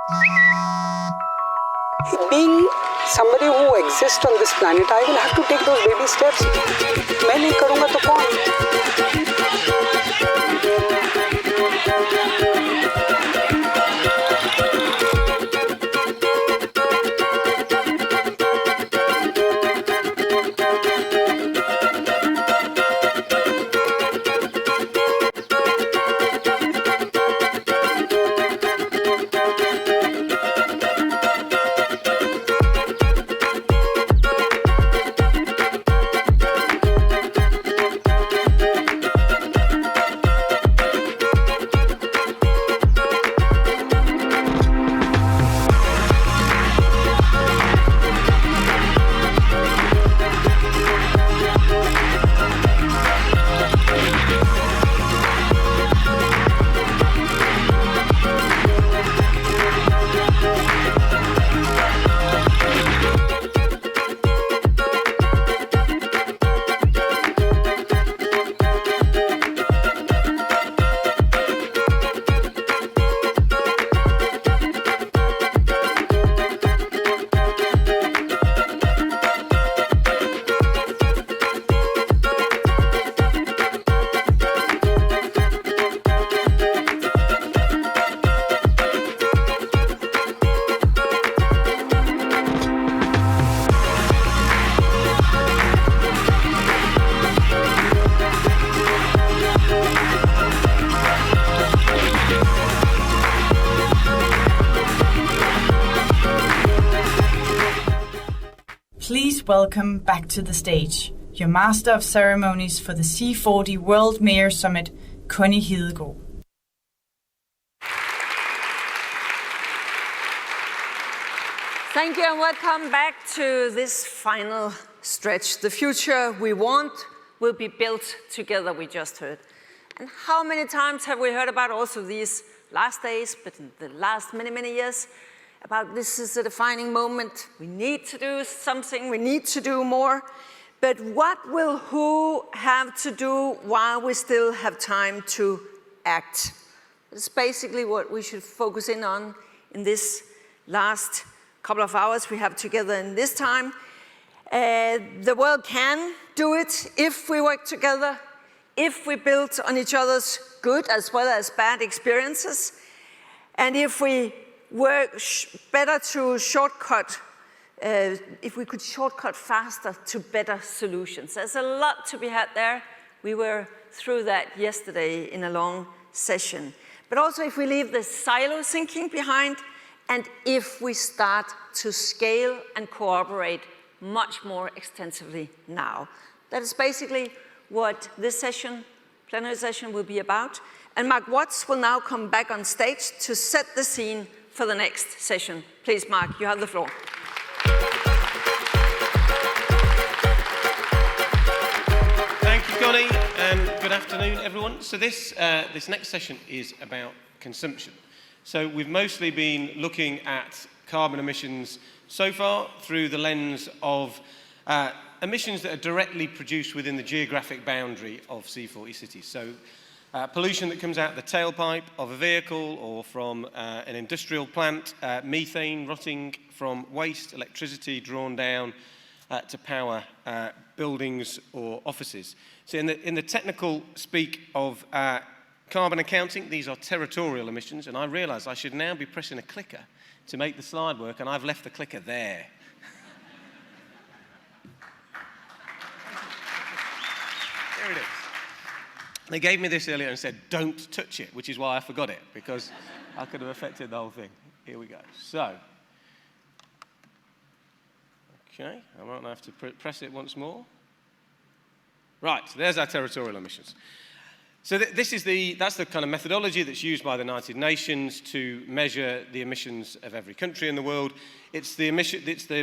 Being somebody who exists on this planet, I will have to take those baby steps. मैं नहीं करूँगा तो कौन? Please welcome back to the stage your Master of Ceremonies for the C40 World Mayor Summit, Connie Hedegaard. Thank you and welcome back to this final stretch. The future we want will be built together, we just heard. And how many times have we heard about also these last days, but in the last many years, about this is a defining moment. We need to do something, we need to do more. But what will who have to do while we still have time to act? That's basically what we should focus in on in this last couple of hours we have together in this time. The world can do it if we work together, if we build on each other's good as well as bad experiences, and if we work better to shortcut, if we could shortcut faster to better solutions. There's a lot to be had there. We were through that yesterday in a long session. But also if we leave the silo thinking behind, and if we start to scale and cooperate much more extensively now. That is basically what this session, plenary session, will be about. And Mark Watts will now come back on stage to set the scene for the next session. Please, Mark, you have the floor. Thank you, Connie, and good afternoon, everyone. So this next session is about consumption. So we've mostly been looking at carbon emissions so far through the lens of emissions that are directly produced within the geographic boundary of C40 cities. So pollution that comes out the tailpipe of a vehicle or from an industrial plant, methane rotting from waste, electricity drawn down to power buildings or offices. So in the technical speak of carbon accounting, these are territorial emissions, and I realise I should now be pressing a clicker to make the slide work, and I've left the clicker there. There it is. They gave me this earlier and said, don't touch it, which is why I forgot it, because I could have affected the whole thing. Here we go. So, okay, I might have to press it once more. Right, so there's our territorial emissions. So that's the kind of methodology that's used by the United Nations to measure the emissions of every country in the world. It's the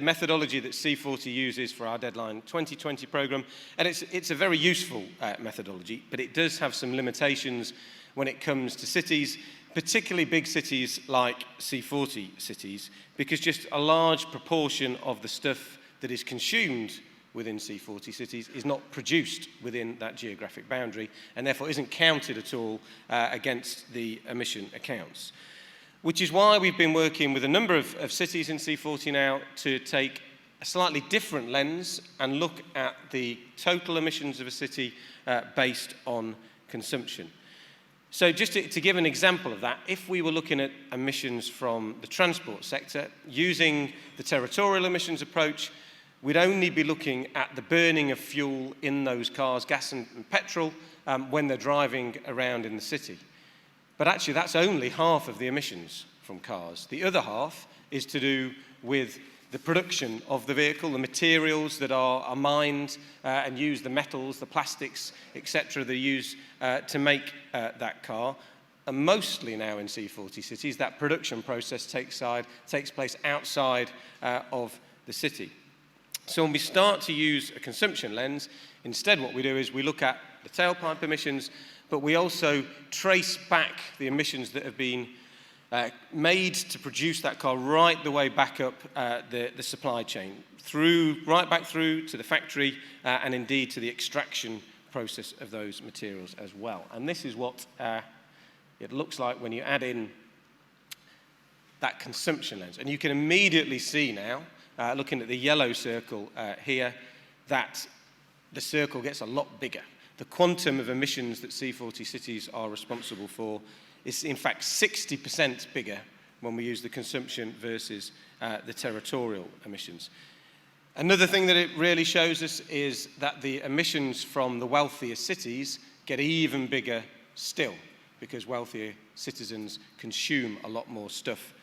methodology that C40 uses for our Deadline 2020 program, and it's a very useful methodology, but it does have some limitations when it comes to cities, particularly big cities like C40 cities, because just a large proportion of the stuff that is consumed within C40 cities is not produced within that geographic boundary and therefore isn't counted at all against the emission accounts. which is why we've been working with a number of cities in C40 now to take a slightly different lens and look at the total emissions of a city based on consumption. So just to give an example of that, if we were looking at emissions from the transport sector, using the territorial emissions approach, we'd only be looking at the burning of fuel in those cars, gas and petrol, when they're driving around in the city. But actually, that's only half of the emissions from cars. The other half is to do with the production of the vehicle, the materials that are mined and use, the metals, the plastics, etc., they use to make that car. And mostly now in C40 cities, that production process takes place outside of the city. So when we start to use a consumption lens, instead what we do is we look at the tailpipe emissions, but we also trace back the emissions that have been made to produce that car right the way back up the supply chain, right back through to the factory and indeed to the extraction process of those materials as well. And this is what it looks like when you add in that consumption lens. And you can immediately see now, looking at the yellow circle here, that the circle gets a lot bigger. The quantum of emissions that C40 cities are responsible for is in fact 60% bigger when we use the consumption versus the territorial emissions. Another thing that it really shows us is that the emissions from the wealthier cities get even bigger still, because wealthier citizens consume a lot more stuff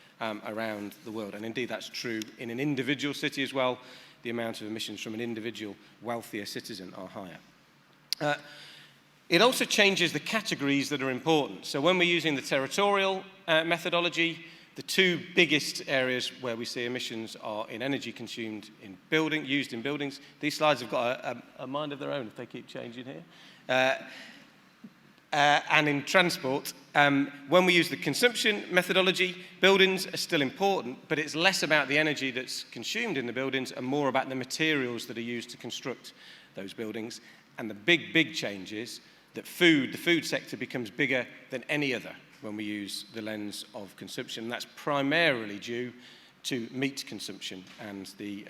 around the world. And indeed that's true in an individual city as well. The amount of emissions from an individual wealthier citizen are higher. It also changes the categories that are important. So when we're using the territorial methodology, the two biggest areas where we see emissions are in energy consumed in used in buildings. These slides have got a mind of their own if they keep changing here. And in transport, when we use the consumption methodology, buildings are still important, but it's less about the energy that's consumed in the buildings and more about the materials that are used to construct those buildings. And the big change is that the food sector becomes bigger than any other when we use the lens of consumption. And that's primarily due to meat consumption and the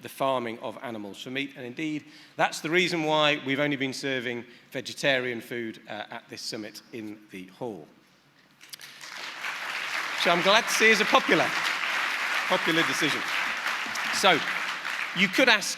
farming of animals for meat. And indeed, that's the reason why we've only been serving vegetarian food at this summit in the hall. So I'm glad to see is a popular decision. So you could ask,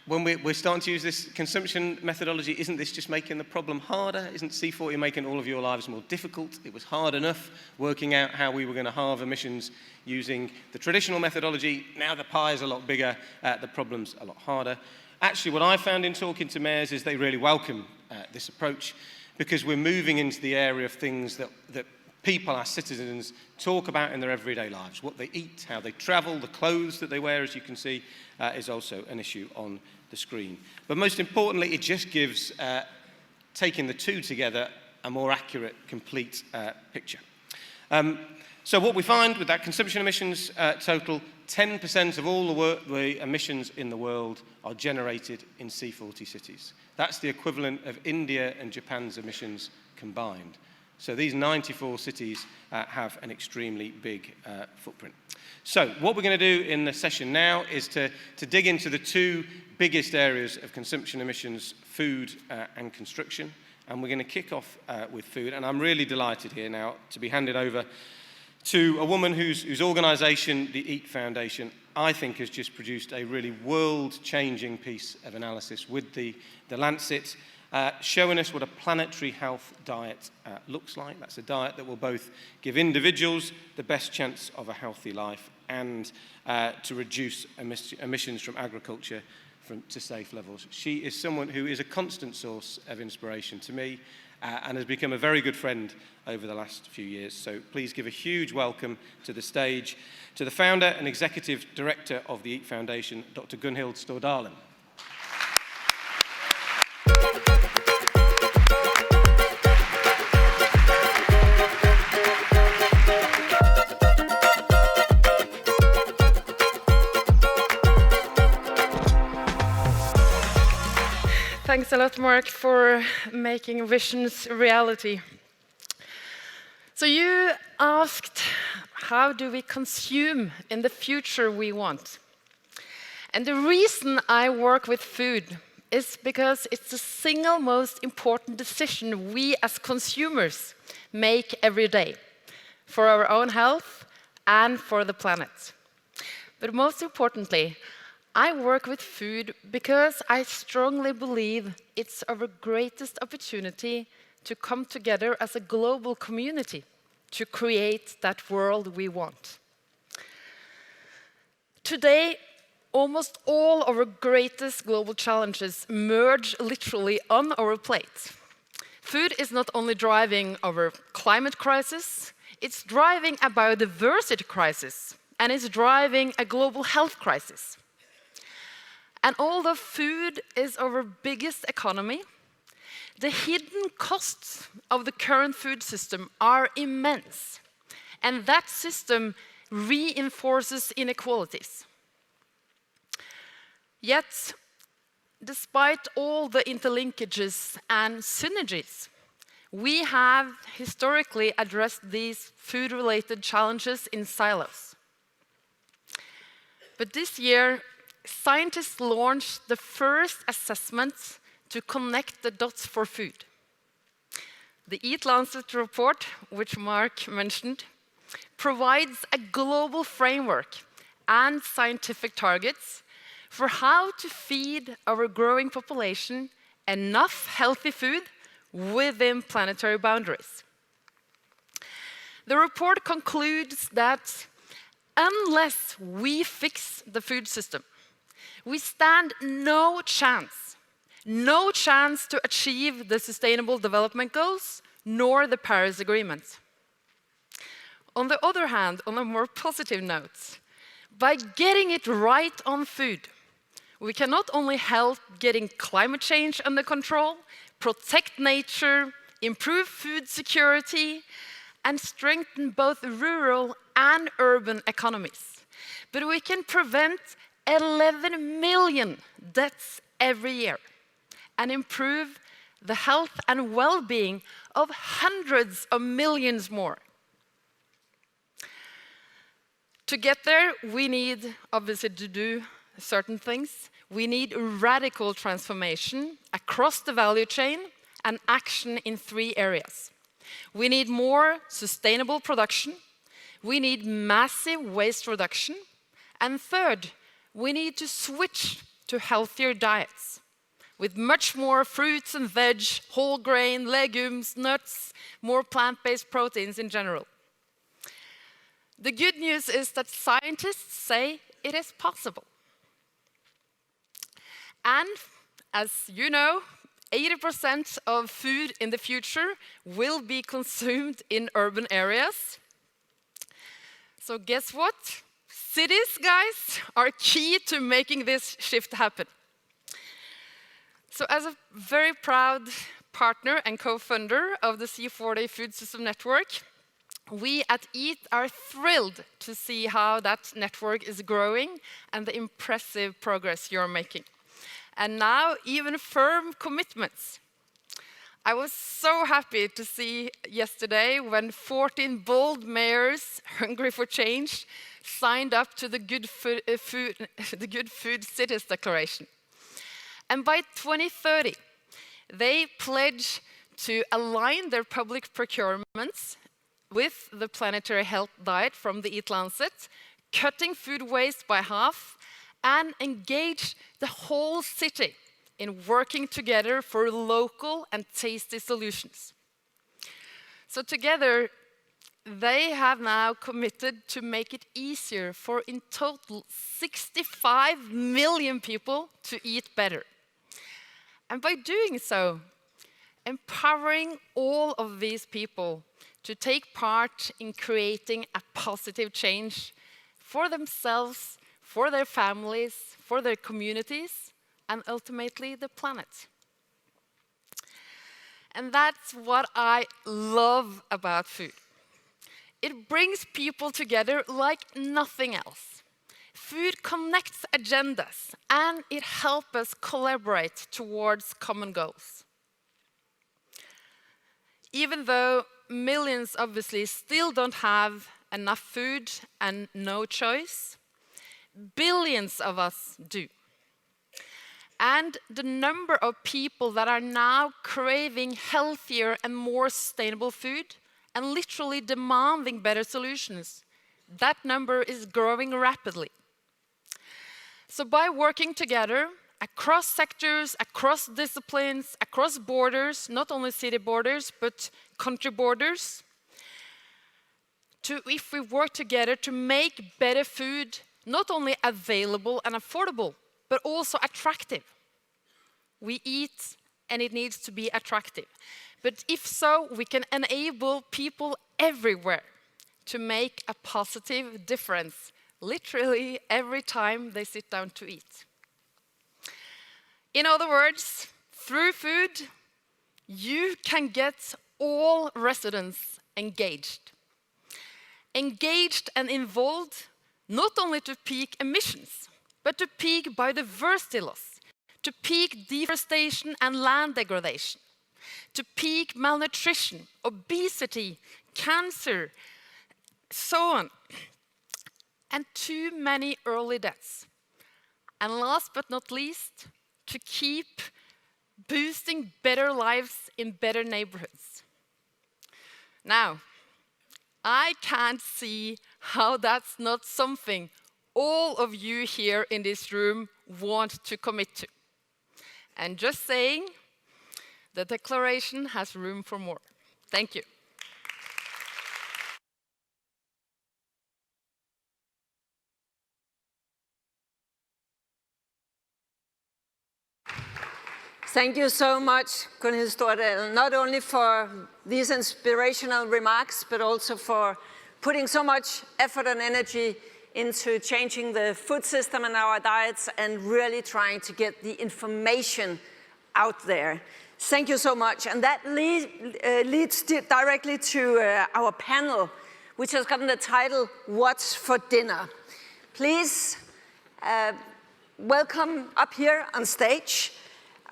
when we're starting to use this consumption methodology, isn't this just making the problem harder? Isn't C40 making all of your lives more difficult? It was hard enough working out how we were going to halve emissions using the traditional methodology. Now the pie is a lot bigger, the problem's a lot harder. Actually, what I found in talking to mayors is they really welcome this approach, because we're moving into the area of things that people, our citizens, talk about in their everyday lives. What they eat, how they travel, the clothes that they wear, as you can see, is also an issue on the screen. But most importantly, it just gives, taking the two together, a more accurate, complete picture. So what we find with that consumption emissions total, 10% of all the emissions in the world are generated in C40 cities. That's the equivalent of India and Japan's emissions combined. So these 94 cities have an extremely big footprint. So what we're going to do in the session now is to dig into the two biggest areas of consumption emissions, food and construction. And we're going to kick off with food. And I'm really delighted here now to be handed over to a woman whose organisation, the EAT Foundation, I think has just produced a really world-changing piece of analysis with the Lancet, showing us what a planetary health diet looks like. That's a diet that will both give individuals the best chance of a healthy life and to reduce emissions from agriculture to safe levels. She is someone who is a constant source of inspiration to me and has become a very good friend over the last few years. So please give a huge welcome to the stage to the founder and executive director of the EAT Foundation, Dr. Gunhild Stordalen. Thanks a lot, Mark, for making visions reality. So you asked, how do we consume in the future we want? And the reason I work with food is because it's the single most important decision we as consumers make every day for our own health and for the planet. But most importantly, I work with food because I strongly believe it's our greatest opportunity to come together as a global community to create that world we want. Today, almost all our greatest global challenges merge literally on our plate. Food is not only driving our climate crisis, it's driving a biodiversity crisis, and it's driving a global health crisis. And although food is our biggest economy, the hidden costs of the current food system are immense, and that system reinforces inequalities. Yet, despite all the interlinkages and synergies, we have historically addressed these food-related challenges in silos. But this year, scientists launched the first assessment to connect the dots for food. The Eat Lancet report, which Mark mentioned, provides a global framework and scientific targets for how to feed our growing population enough healthy food within planetary boundaries. The report concludes that unless we fix the food system, we stand no chance to achieve the Sustainable Development Goals nor the Paris Agreement. On the other hand, on a more positive note, by getting it right on food, we can not only help getting climate change under control, protect nature, improve food security, and strengthen both rural and urban economies, but we can prevent 11 million deaths every year and improve the health and well-being of hundreds of millions more. To get there, we need, obviously, to do certain things. We need radical transformation across the value chain and action in 3 areas. We need more sustainable production. We need massive waste reduction. And third, we need to switch to healthier diets with much more fruits and veg, whole grain, legumes, nuts, more plant-based proteins in general. The good news is that scientists say it is possible. And as you know, 80% of food in the future will be consumed in urban areas. So guess what? Cities, guys, are key to making this shift happen. So as a very proud partner and co-founder of the C40 Food System Network, we at EAT are thrilled to see how that network is growing and the impressive progress you're making. And now even firm commitments. I was so happy to see yesterday when 14 bold mayors hungry for change signed up to the Good Food Cities Declaration. And by 2030, they pledge to align their public procurements with the planetary health diet from the Eat Lancet, cutting food waste by half, and engage the whole city in working together for local and tasty solutions. So together, they have now committed to make it easier for in total 65 million people to eat better. And by doing so, empowering all of these people to take part in creating a positive change for themselves, for their families, for their communities, and ultimately the planet. And that's what I love about food. It brings people together like nothing else. Food connects agendas, and it helps us collaborate towards common goals. Even though millions obviously still don't have enough food and no choice. Billions of us do. And the number of people that are now craving healthier and more sustainable food and literally demanding better solutions, that number is growing rapidly. So by working together across sectors, across disciplines, across borders, not only city borders, but country borders, if we work together to make better food not only available and affordable, but also attractive. We eat and it needs to be attractive. But if so, we can enable people everywhere to make a positive difference, literally every time they sit down to eat. In other words, through food, you can get all residents engaged. Engaged and involved, not only to peak emissions, but to peak biodiversity loss, to peak deforestation and land degradation, to peak malnutrition, obesity, cancer, so on, and too many early deaths. And last but not least, to keep boosting better lives in better neighborhoods. Now, I can't see how that's not something all of you here in this room want to commit to. And just saying, the declaration has room for more. Thank you. Thank you so much, Gunhild Stordalen, not only for these inspirational remarks, but also for putting so much effort and energy into changing the food system in our diets and really trying to get the information out there. Thank you so much. And that leads directly to our panel, which has gotten the title, What's for Dinner? Please welcome up here on stage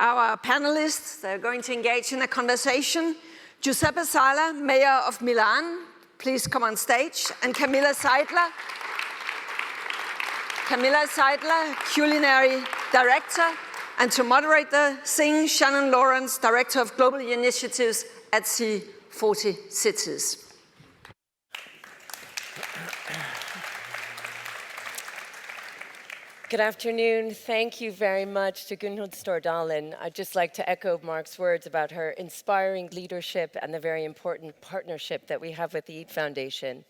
our panelists. They're going to engage in a conversation. Giuseppe Sala, Mayor of Milan, please come on stage. And Camilla Seidler, Culinary Director. And to moderate the thing, Shannon Lawrence, Director of Global Initiatives at C40 Cities. Good afternoon. Thank you very much to Gunhild Stordalen. I'd just like to echo Mark's words about her inspiring leadership and the very important partnership that we have with the EAT Foundation.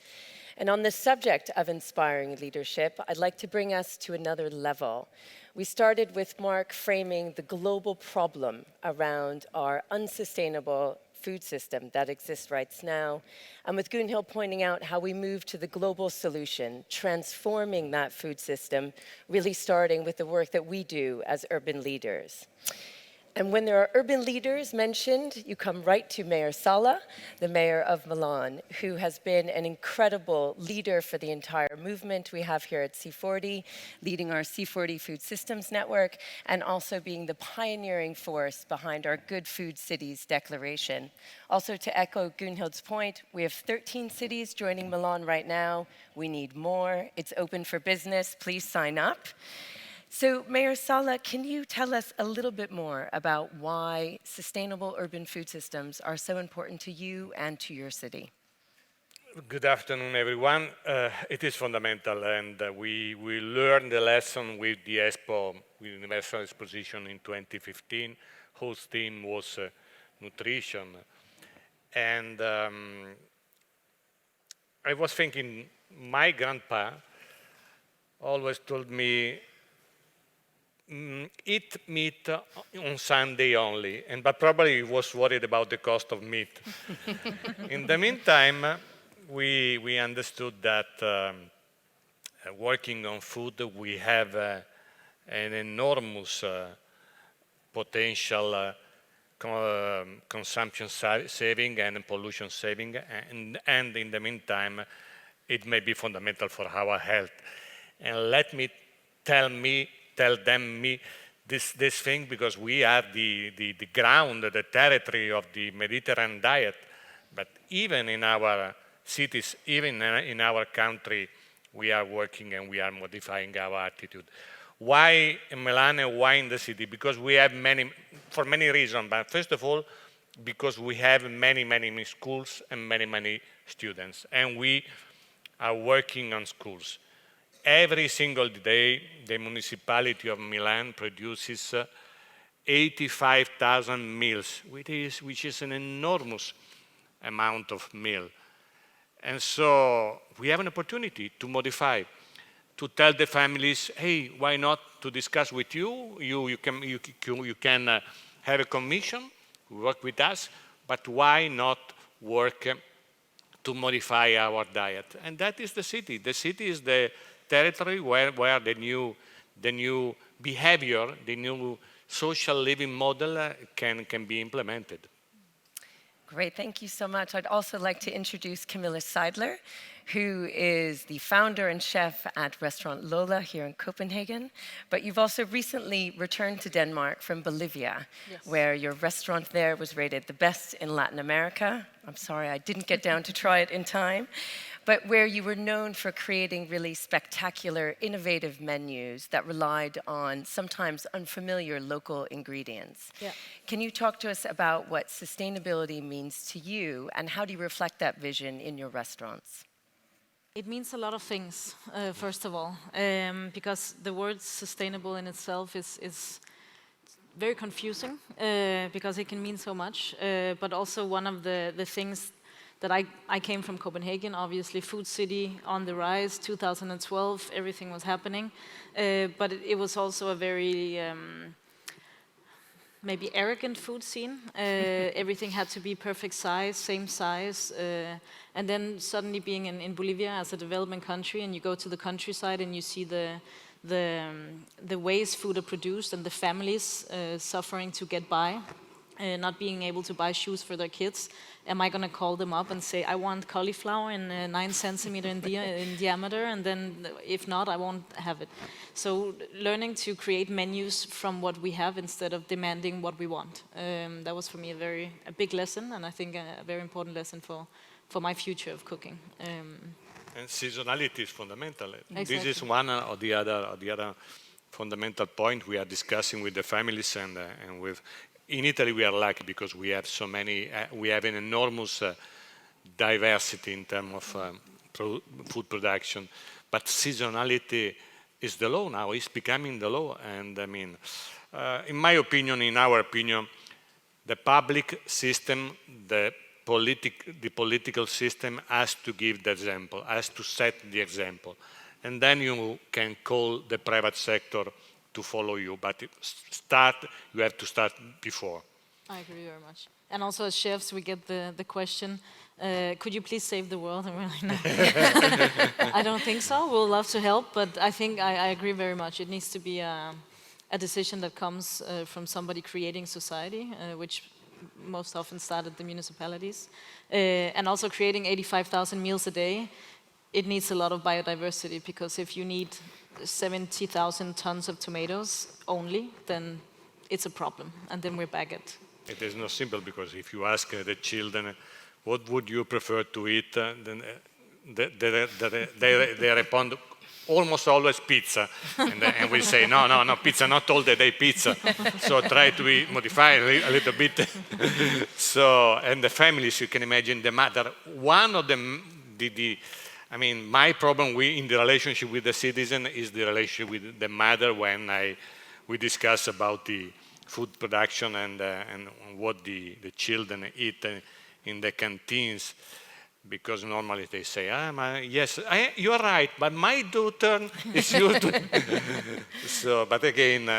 And on the subject of inspiring leadership, I'd like to bring us to another level. We started with Mark framing the global problem around our unsustainable food system that exists right now, and with Gunhild pointing out how we move to the global solution, transforming that food system, really starting with the work that we do as urban leaders. And when there are urban leaders mentioned, you come right to Mayor Sala, the mayor of Milan, who has been an incredible leader for the entire movement we have here at C40, leading our C40 Food Systems Network, and also being the pioneering force behind our Good Food Cities Declaration. Also, to echo Gunhild's point, we have 13 cities joining Milan right now. We need more. It's open for business. Please sign up. So, Mayor Sala, can you tell us a little bit more about why sustainable urban food systems are so important to you and to your city? Good afternoon, everyone. It is fundamental, and we learned the lesson with the Expo, with the Universal Exposition in 2015, whose theme was nutrition. And I was thinking, my grandpa always told me, eat meat on Sunday only, but probably he was worried about the cost of meat. In the meantime, we understood that working on food, we have an enormous potential consumption saving and pollution saving, and in the meantime, it may be fundamental for our health. And let me tell them this thing, because we are the ground, the territory of the Mediterranean diet. But even in our cities, even in our country, we are working and we are modifying our attitude. Why in Milan and why in the city? Because we have for many reasons, but first of all, because we have many schools and many students, and we are working on schools. Every single day, the municipality of Milan produces 85,000 meals, which is an enormous amount of meal. And so we have an opportunity to modify, to tell the families, hey, why not to discuss with you? You can have a commission, work with us, but why not work to modify our diet? And that is the city. The city is the territory where the new behavior, the new social living model can be implemented. Great, thank you so much. I'd also like to introduce Camilla Seidler, who is the founder and chef at Restaurant Lola here in Copenhagen. But you've also recently returned to Denmark from Bolivia, yes, where your restaurant there was rated the best in Latin America. I'm sorry, I didn't get down to try it in time. But where you were known for creating really spectacular, innovative menus that relied on sometimes unfamiliar local ingredients. Yeah. Can you talk to us about what sustainability means to you, and how do you reflect that vision in your restaurants? It means a lot of things, first of all, because the word sustainable in itself is very confusing, because it can mean so much, but also one of the things that I came from Copenhagen, obviously food city on the rise, 2012, everything was happening, but it was also a very maybe arrogant food scene. Everything had to be perfect size, same size, and then suddenly being in Bolivia as a development country, and you go to the countryside and you see the ways food are produced and the families suffering to get by. Not being able to buy shoes for their kids, am I going to call them up and say, I want cauliflower in 9 centimeter in diameter, and then if not, I won't have it. So learning to create menus from what we have instead of demanding what we want. That was for me a big lesson, and I think a very important lesson for my future of cooking. And seasonality is fundamental. Exactly. This is one or the other fundamental point we are discussing with the families and with. In Italy, we are lucky because we have so many, we have an enormous diversity in terms of food production. But seasonality is the law now, it's becoming the law. And I mean, in my opinion, in our opinion, the public system, the political system has to give the example, has to set the example. And then you can call the private sector to follow you, but you have to start before. I agree very much. And also as chefs, we get the question, could you please save the world? And we're like, no. I don't think so. We'll love to help, but I think I agree very much. It needs to be a decision that comes from somebody creating society, which most often start at the municipalities. And also creating 85,000 meals a day, it needs a lot of biodiversity, because if you need 70,000 tons of tomatoes only, then it's a problem, and then we're back at. It is not simple, because if you ask the children, what would you prefer to eat, then they respond almost always pizza, and we say no, pizza, not all the day pizza. So try to modify a little bit. So, and the families, you can imagine the mother. One of them, I mean, my problem in the relationship with the citizen is the relationship with the mother when we discuss about the food production and what the children eat in the canteens, because normally they say, yes, you are right, but my daughter is used to. So, but again,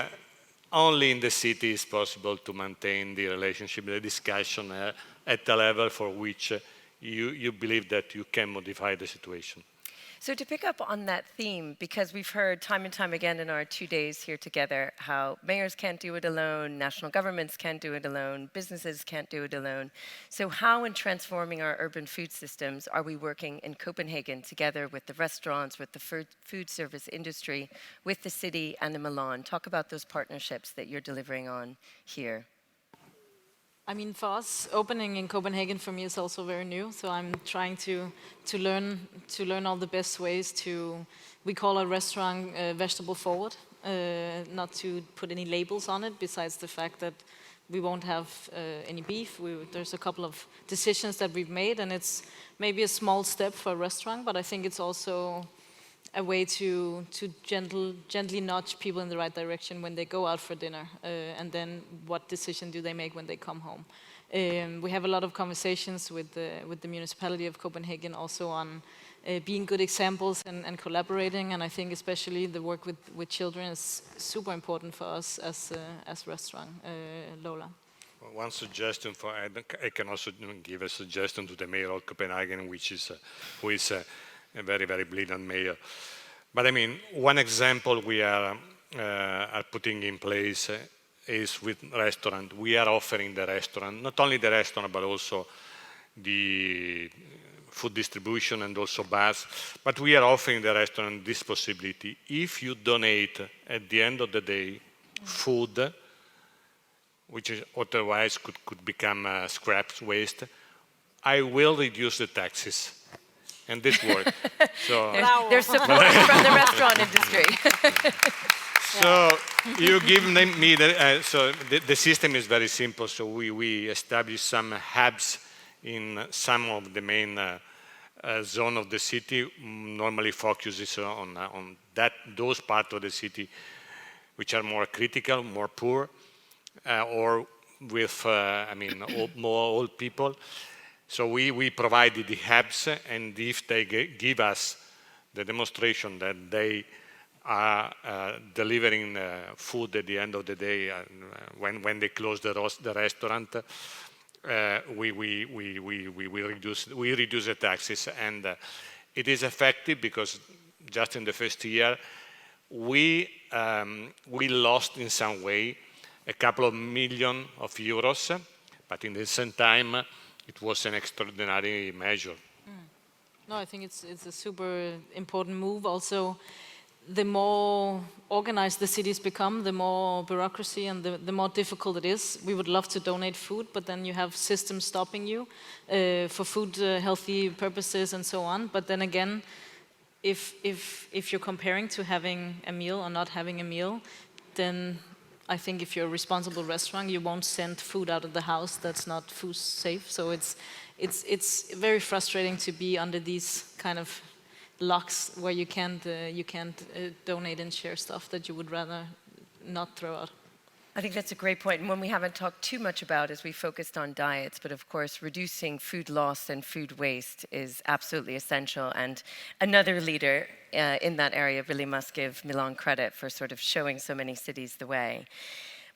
only in the city is possible to maintain the relationship, the discussion at the level for which you believe that you can modify the situation. So to pick up on that theme, because we've heard time and time again in our 2 days here together how mayors can't do it alone, national governments can't do it alone, businesses can't do it alone. So how in transforming our urban food systems are we working in Copenhagen together with the restaurants, with the food service industry, with the city and in Milan? Talk about those partnerships that you're delivering on here. I mean, for us, opening in Copenhagen for me is also very new. So I'm trying to learn all the best ways to. We call our restaurant vegetable forward, not to put any labels on it. Besides the fact that we won't have any beef. There's a couple of decisions that we've made, and it's maybe a small step for a restaurant, but I think it's also a way to gently nudge people in the right direction when they go out for dinner, and then what decision do they make when they come home. We have a lot of conversations with the municipality of Copenhagen also on being good examples and collaborating, and I think especially the work with children is super important for us as restaurant, Lola. One suggestion I can also give a suggestion to the mayor of Copenhagen, who is a very, very brilliant mayor. But I mean, one example we are putting in place is with restaurant. We are offering the restaurant, not only the restaurant, but also the food distribution and also bars. But we are offering the restaurant this possibility. If you donate at the end of the day food, which is otherwise could become scrap waste, I will reduce the taxes. And this works. So there's support from the restaurant industry. So you give me the system is very simple. So we establish some hubs in some of the main zone of the city. Normally focuses on those parts of the city which are more critical, more poor, or with more old people. So we provided the hubs, and if they give us the demonstration that they are delivering food at the end of the day, when they close the restaurant, we reduce the taxes, and it is effective because just in the first year we lost in some way a couple of million of euros, but in the same time it was an extraordinary measure. No, I think it's a super important move. Also, the more organized the cities become, the more bureaucracy and the more difficult it is. We would love to donate food, but then you have systems stopping you for food healthy purposes and so on. But then again, if you're comparing to having a meal or not having a meal, then I think if you're a responsible restaurant, you won't send food out of the house that's not food safe. So it's very frustrating to be under these kind of locks where you can't donate and share stuff that you would rather not throw out. I think that's a great point, and one we haven't talked too much about as we focused on diets, but of course reducing food loss and food waste is absolutely essential, and another leader in that area really must give Milan credit for sort of showing so many cities the way.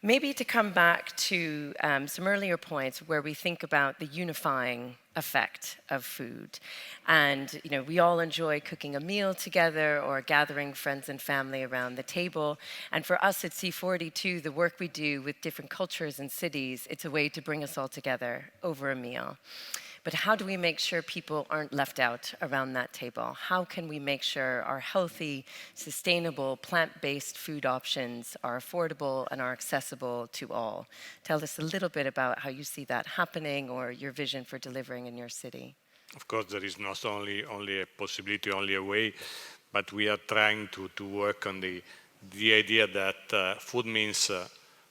Maybe to come back to some earlier points where we think about the unifying effect of food. And we all enjoy cooking a meal together or gathering friends and family around the table. And for us at C42, the work we do with different cultures and cities, it's a way to bring us all together over a meal. But how do we make sure people aren't left out around that table? How can we make sure our healthy, sustainable, plant-based food options are affordable and are accessible to all? Tell us a little bit about how you see that happening or your vision for delivering in your city. Of course, there is not only a possibility, only a way, but we are trying to work on the idea that food means,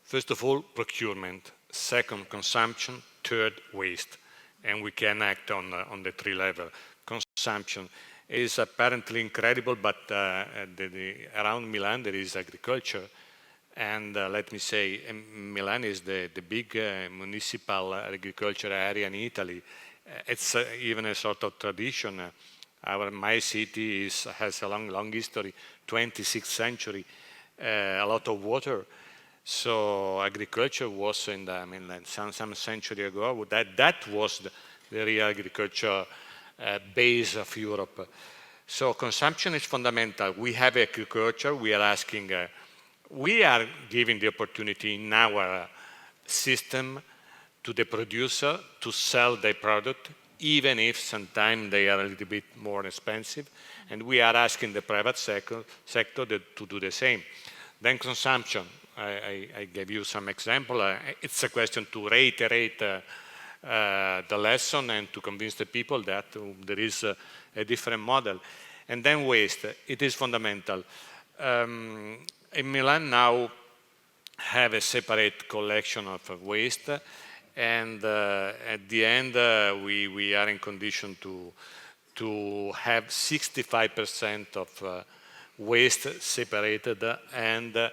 first of all, procurement, second, consumption, third, waste. And we can act on the three levels. Consumption is apparently incredible, but around Milan there is agriculture. And let me say, Milan is the big municipal agriculture area in Italy. It's even a sort of tradition. My city has a long history, 26th century, a lot of water. So agriculture was in the mainland some century ago. That was the real agriculture base of Europe. So consumption is fundamental. We have agriculture. We are asking. We are giving the opportunity in our system to the producer to sell their product, even if sometimes they are a little bit more expensive. And we are asking the private sector to do the same. Then consumption. I gave you some example. It's a question to reiterate the lesson and to convince the people that there is a different model. And then waste, it is fundamental. In Milan now have a separate collection of waste, and at the end we are in condition to have 65% of waste separated and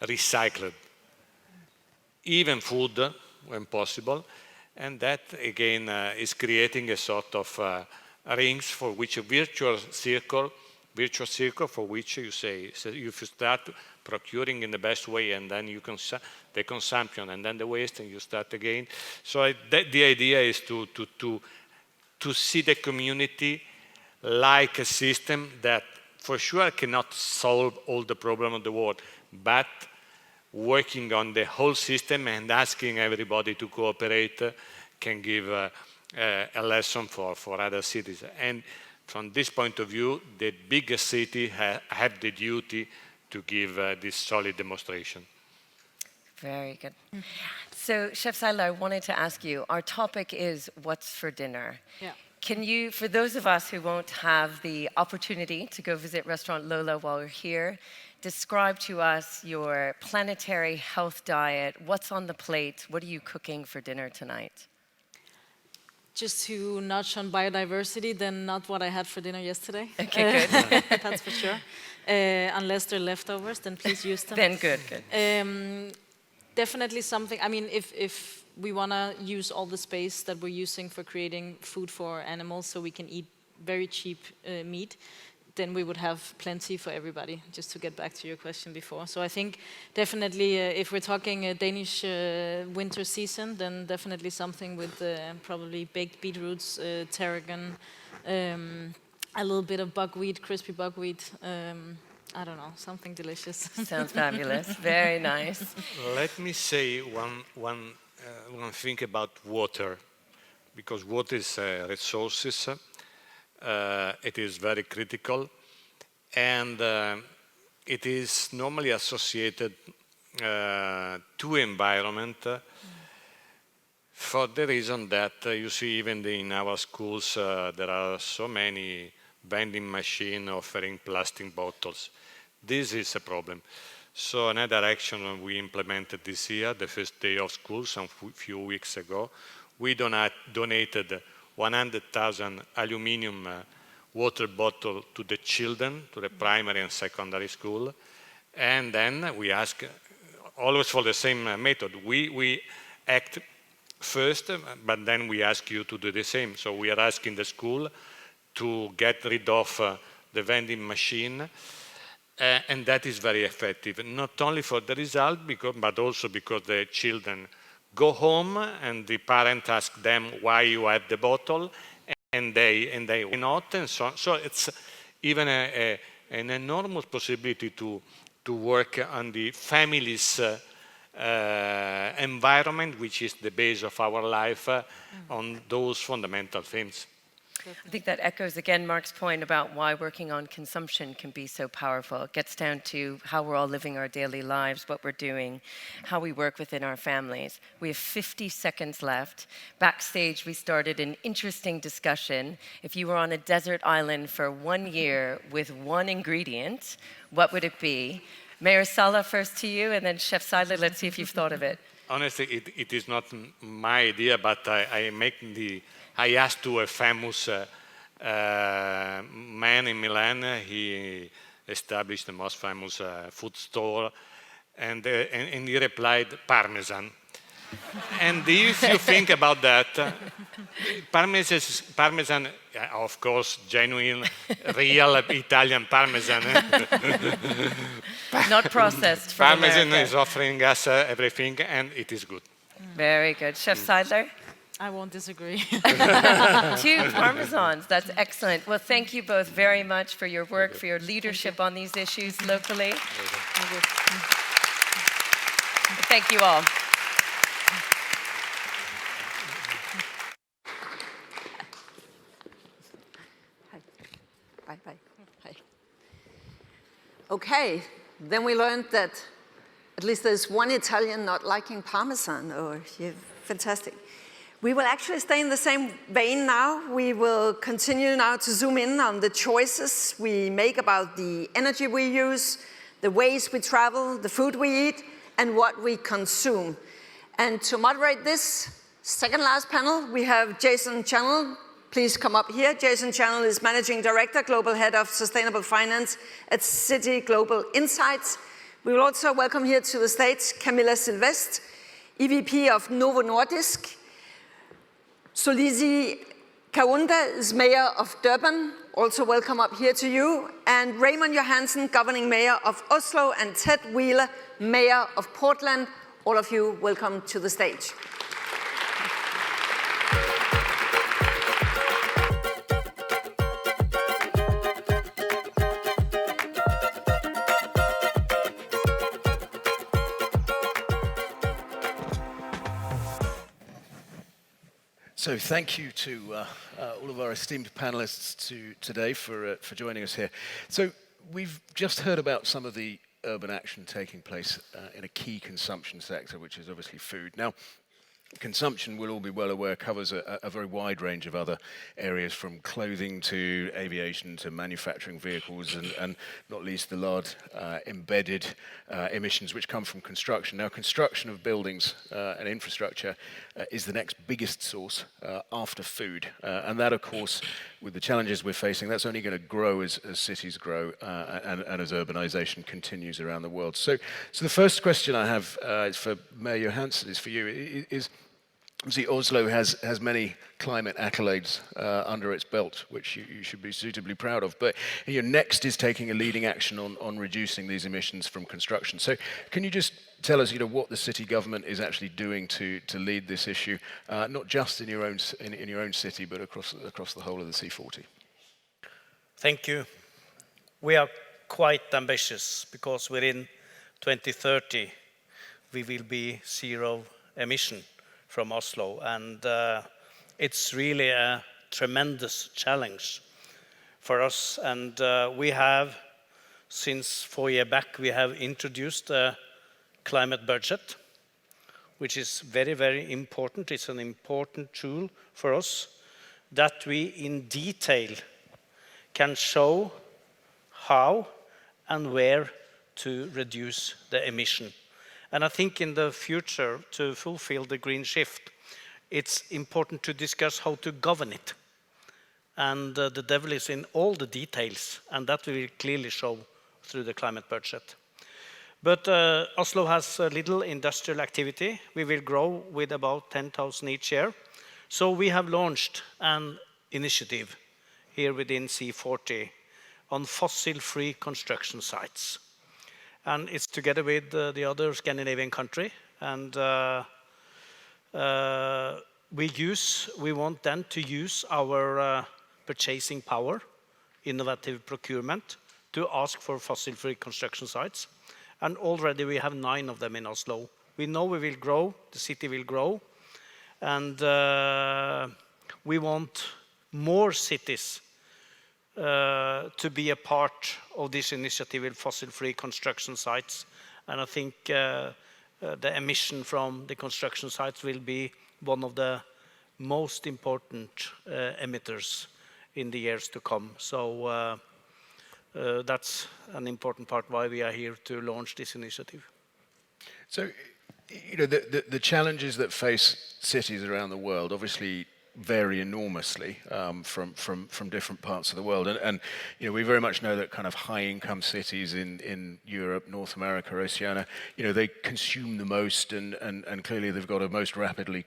recycled, even food when possible, and that again is creating a sort of rings for which a virtual circle for which you say, so if you start procuring in the best way and then you the consumption and then the waste and you start again. So the idea is to see the community like a system that for sure cannot solve all the problems of the world, but working on the whole system and asking everybody to cooperate can give a lesson for other cities. And from this point of view, the biggest city have the duty to give this solid demonstration. Very good. So, Chef Seidler, I wanted to ask you, our topic is what's for dinner. Yeah. Can you, for those of us who won't have the opportunity to go visit Restaurant Lola while we're here, describe to us your planetary health diet, what's on the plate, what are you cooking for dinner tonight? Just to notch on biodiversity, then not what I had for dinner yesterday. Okay, good. That's for sure. Unless they're leftovers, then please use them. Then good. Definitely something, I mean, if we want to use all the space that we're using for creating food for animals so we can eat very cheap meat, then we would have plenty for everybody, just to get back to your question before. So I think definitely if we're talking Danish winter season, then definitely something with probably baked beetroots, tarragon, a little bit of buckwheat, crispy buckwheat. I don't know, something delicious. Sounds fabulous. Very nice. Let me say one thing about water, because water is resources. It is very critical, and it is normally associated to environment for the reason that you see even in our schools there are so many vending machines offering plastic bottles. This is a problem. So another action we implemented this year, the first day of school, some few weeks ago, we donated 100,000 aluminum water bottles to the children, to the primary and secondary school. And then we ask, always for the same method, we act first, but then we ask you to do the same. So we are asking the school to get rid of the vending machine, and that is very effective, not only for the result, but also because the children go home and the parent asks them why you have the bottle, and they why not, and so on. So it's even an enormous possibility to work on the family's environment, which is the base of our life, on those fundamental things. I think that echoes again Mark's point about why working on consumption can be so powerful. It gets down to how we're all living our daily lives, what we're doing, how we work within our families. We have 50 seconds left. Backstage, we started an interesting discussion. If you were on a desert island for 1 year with one ingredient, what would it be? Mayor Sala, first to you, and then Chef Seidler, let's see if you've thought of it. Honestly, it is not my idea, but I asked to a famous man in Milan. He established the most famous food store, and he replied, Parmesan. And if you think about that, Parmesan, of course, genuine, real Italian Parmesan. Not processed from Parmesan America. is offering us everything, and it is good. Very good. Chef Seidler? I won't disagree. 2 Parmesans, that's excellent. Well, thank you both very much for your work, for your leadership on these issues locally. Thank you all. Bye. Hi. Okay, then we learned that At least there's one Italian not liking Parmesan. Oh, yeah, fantastic. We will actually stay in the same vein now. We will continue now to zoom in on the choices we make about the energy we use, the ways we travel, the food we eat, and what we consume. And to moderate this second last panel, we have Jason Channel. Please come up here. Jason Channel is Managing Director, Global Head of Sustainable Finance at Citi Global Insights. We will also welcome here to the stage Camilla Silvest, EVP of Novo Nordisk. Solisi Kaunda is Mayor of Durban, also welcome up here to you. And Raymond Johansen, Governing Mayor of Oslo, and Ted Wheeler, Mayor of Portland. All of you, welcome to the stage. So thank you to all of our esteemed panelists today for joining us here. So we've just heard about some of the urban action taking place in a key consumption sector, which is obviously food. Now, consumption, we'll all be well aware, covers a very wide range of other areas, from clothing to aviation to manufacturing vehicles, and not least the large embedded emissions which come from construction. Now, construction of buildings and infrastructure is the next biggest source after food. And that, of course, with the challenges we're facing, that's only going to grow as cities grow and as urbanization continues around the world. So the first question I have is for Mayor Johansen, is for you, is obviously Oslo has many climate accolades under its belt, which you should be suitably proud of. But next is taking a leading action on reducing these emissions from construction. So can you just tell us, what the city government is actually doing to lead this issue, not just in your own city, but across the whole of the C40? Thank you. We are quite ambitious, because within 2030 we will be zero emission from Oslo, and it's really a tremendous challenge for us. And we have, since 4 years back, we have introduced a climate budget, which is very, very important. It's an important tool for us, that we in detail can show how and where to reduce the emission. And I think in the future, to fulfill the green shift, it's important to discuss how to govern it. And the devil is in all the details, and that we will clearly show through the climate budget. But Oslo has little industrial activity. We will grow with about 10,000 each year. So we have launched an initiative here within C40 on fossil-free construction sites. And it's together with the other Scandinavian country. And we want then to use our purchasing power, innovative procurement, to ask for fossil-free construction sites. And already we have 9 of them in Oslo. We know we will grow, the city will grow, and we want more cities to be a part of this initiative with fossil-free construction sites. And I think the emission from the construction sites will be one of the most important emitters in the years to come. So that's an important part why we are here to launch this initiative. So, the challenges that face cities around the world obviously vary enormously from different parts of the world, and we very much know that kind of high-income cities in Europe, North America, Oceania, they consume the most, and clearly they've got to most rapidly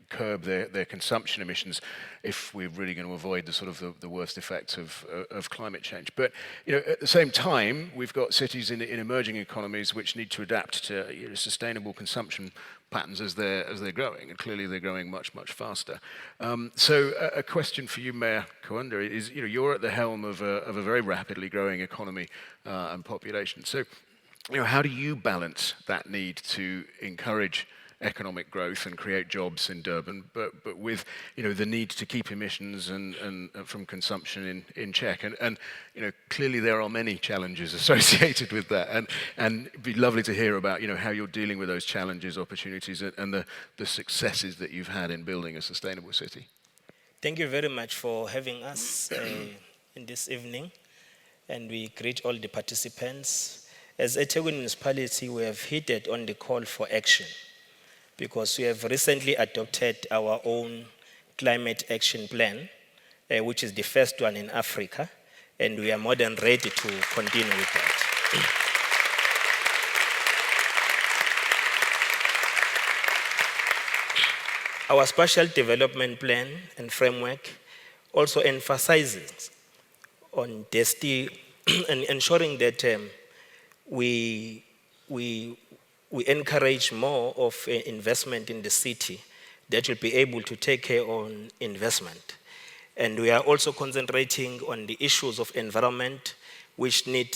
curb their consumption emissions if we're really going to avoid the worst effects of climate change. But at the same time, we've got cities in emerging economies which need to adapt to sustainable consumption patterns as they're growing, and clearly they're growing much faster. So a question for you, Mayor Kaunda, is you're at the helm of a very rapidly growing economy and population. So how do you balance that need to encourage economic growth and create jobs in Durban, but with the need to keep emissions and from consumption in check. And clearly there are many challenges associated with that. And it'd be lovely to hear about how you're dealing with those challenges, opportunities, and the successes that you've had in building a sustainable city. Thank you very much for having us in this evening, and we greet all the participants. As eThekwini municipality, we have heeded on the call for action because we have recently adopted our own climate action plan, which is the first one in Africa, and we are more than ready to continue with that. Our spatial development plan and framework also emphasizes on and ensuring that we encourage more of investment in the city that will be able to take care on investment. And we are also concentrating on the issues of environment, which need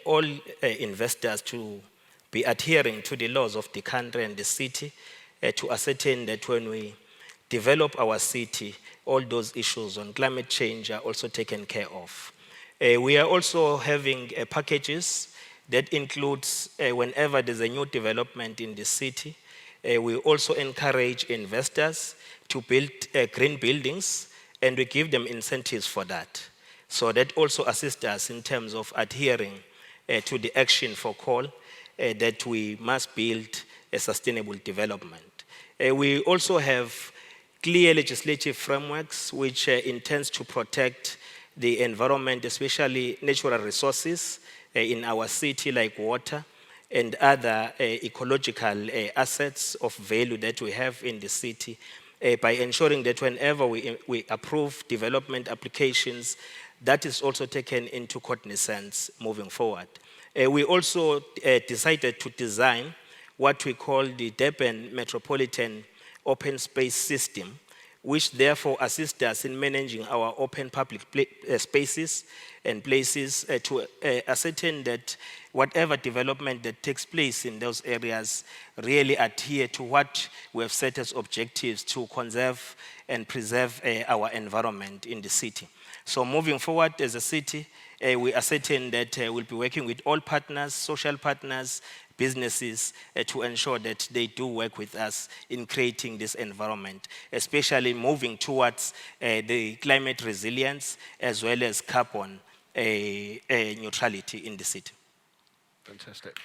all investors to be adhering to the laws of the country and the city to ascertain that when we develop our city, all those issues on climate change are also taken care of. We are also having packages that includes whenever there's a new development in the city, we also encourage investors to build green buildings, and we give them incentives for that. So that also assists us in terms of adhering to the action for call that we must build a sustainable development. We also have clear legislative frameworks which intends to protect the environment, especially natural resources in our city like water and other ecological assets of value that we have in the city by ensuring that whenever we approve development applications, that is also taken into cognizance moving forward. We also decided to design what we call the Durban Metropolitan Open Space System, which therefore assists us in managing our open public spaces and places to ascertain that whatever development that takes place in those areas really adhere to what we have set as objectives to conserve and preserve our environment in the city. So moving forward as a city, we ascertain that we'll be working with all partners, social partners, businesses to ensure that they do work with us in creating this environment, especially moving towards the climate resilience as well as carbon neutrality in the city. Fantastic.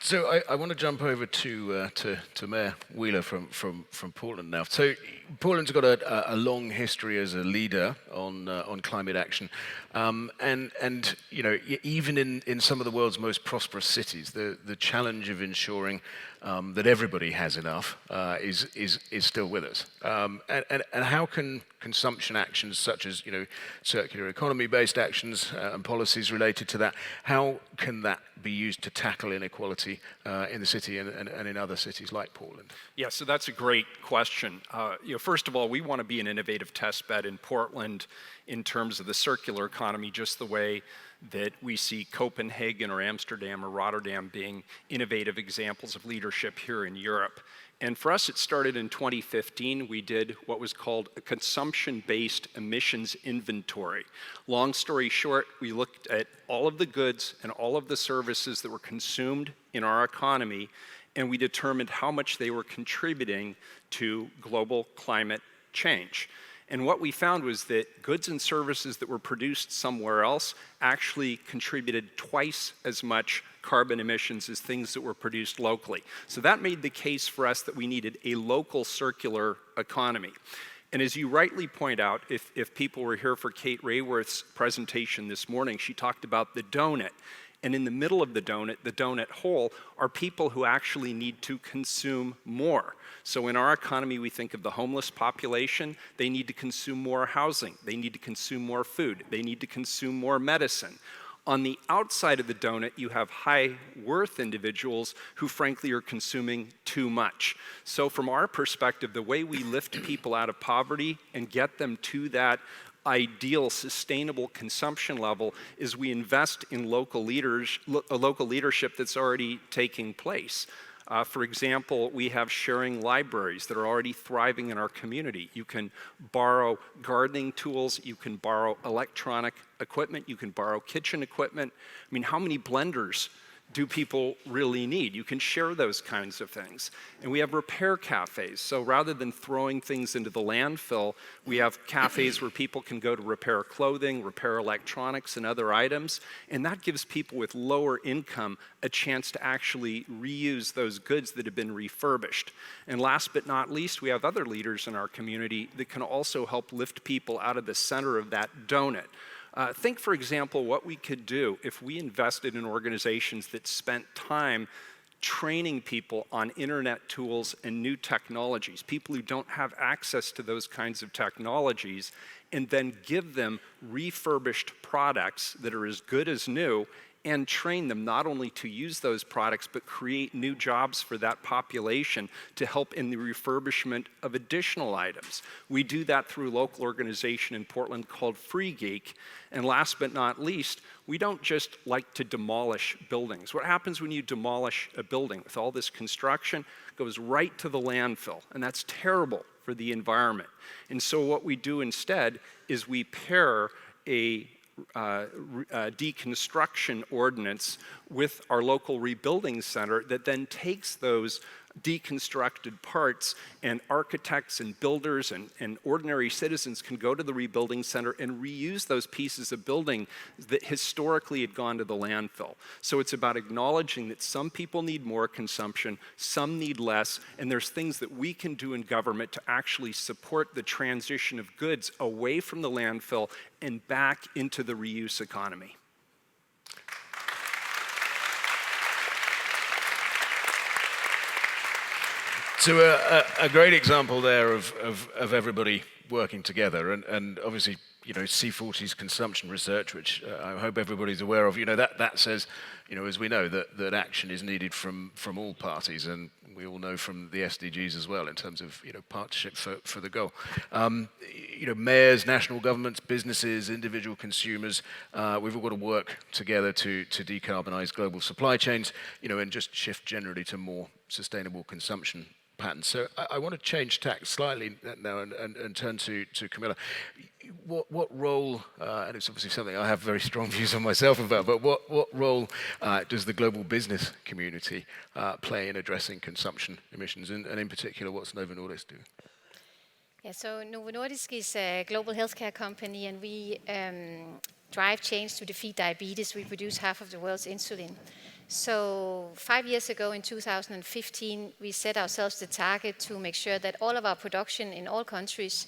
So I want to jump over to Mayor Wheeler from Portland now. So Portland's got a long history as a leader on climate action, and even in some of the world's most prosperous cities, the challenge of ensuring that everybody has enough is still with us. And how can consumption actions such as circular economy-based actions and policies related to that, how can that be used to tackle inequality in the city and in other cities like Portland? Yeah, so that's a great question. First of all, we want to be an innovative test bed in Portland in terms of the circular economy, just the way that we see Copenhagen or Amsterdam or Rotterdam being innovative examples of leadership here in Europe. And for us, it started in 2015. We did what was called a consumption-based emissions inventory. Long story short, we looked at all of the goods and all of the services that were consumed in our economy, and we determined how much they were contributing to global climate change. And what we found was that goods and services that were produced somewhere else actually contributed twice as much carbon emissions as things that were produced locally. So that made the case for us that we needed a local circular economy. And as you rightly point out, if people were here for Kate Rayworth's presentation this morning, she talked about the donut. And in the middle of the donut hole, are people who actually need to consume more. So in our economy, we think of the homeless population. They need to consume more housing. They need to consume more food. They need to consume more medicine. On the outside of the donut, you have high-worth individuals who, frankly, are consuming too much. So from our perspective, the way we lift people out of poverty and get them to that ideal sustainable consumption level is we invest in local leadership that's already taking place. For example, we have sharing libraries that are already thriving in our community. You can borrow gardening tools, you can borrow electronic equipment, you can borrow kitchen equipment. I mean, how many blenders do people really need? You can share those kinds of things. And we have repair cafes. So rather than throwing things into the landfill, we have cafes where people can go to repair clothing, repair electronics and other items. And that gives people with lower income a chance to actually reuse those goods that have been refurbished. And last but not least, we have other leaders in our community that can also help lift people out of the center of that donut. Think, for example, what we could do if we invested in organizations that spent time training people on internet tools and new technologies, people who don't have access to those kinds of technologies, and then give them refurbished products that are as good as new, and train them not only to use those products, but create new jobs for that population to help in the refurbishment of additional items. We do that through a local organization in Portland called Free Geek. And last but not least, we don't just like to demolish buildings. What happens when you demolish a building with all this construction? It goes right to the landfill, and that's terrible for the environment. And so what we do instead is we pair a deconstruction ordinance with our local rebuilding center that then takes those deconstructed parts, and architects and builders and ordinary citizens can go to the rebuilding center and reuse those pieces of building that historically had gone to the landfill. So it's about acknowledging that some people need more consumption, some need less, and there's things that we can do in government to actually support the transition of goods away from the landfill and back into the reuse economy. So a great example there of everybody working together, and obviously, you know, C40's consumption research, which I hope everybody's aware of, you know, that says, you know, as we know, that action is needed from all parties, and we all know from the SDGs as well in terms of, you know, partnership for the goal. You know, mayors, national governments, businesses, individual consumers, we've all got to work together to decarbonize global supply chains, you know, and just shift generally to more sustainable consumption patterns. So I want to change tack slightly now and turn to Camilla. What role, and it's obviously something I have very strong views on myself about, but what role does the global business community play in addressing consumption emissions, and in particular, what's Novo Nordisk doing? Yeah, so Novo Nordisk is a global healthcare company, and we drive change to defeat diabetes. We produce half of the world's insulin. So 5 years ago, in 2015, we set ourselves the target to make sure that all of our production in all countries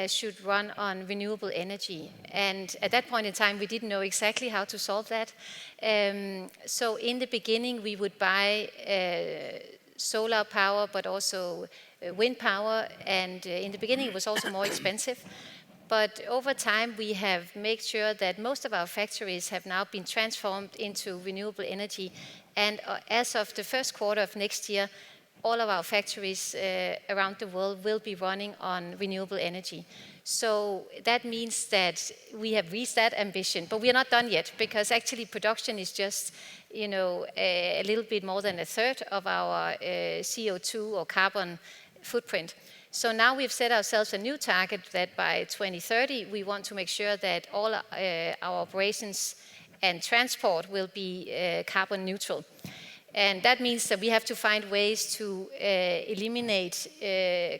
should run on renewable energy. And at that point in time, we didn't know exactly how to solve that. So in the beginning, we would buy solar power, but also wind power. And in the beginning, it was also more expensive. But over time, we have made sure that most of our factories have now been transformed into renewable energy. And as of the first quarter of next year, all of our factories around the world will be running on renewable energy. So that means that we have reached that ambition, but we are not done yet, because actually production is just, you know, a little bit more than a third of our CO2 or carbon footprint. So now we've set ourselves a new target that by 2030, we want to make sure that all our operations and transport will be carbon neutral. And that means that we have to find ways to eliminate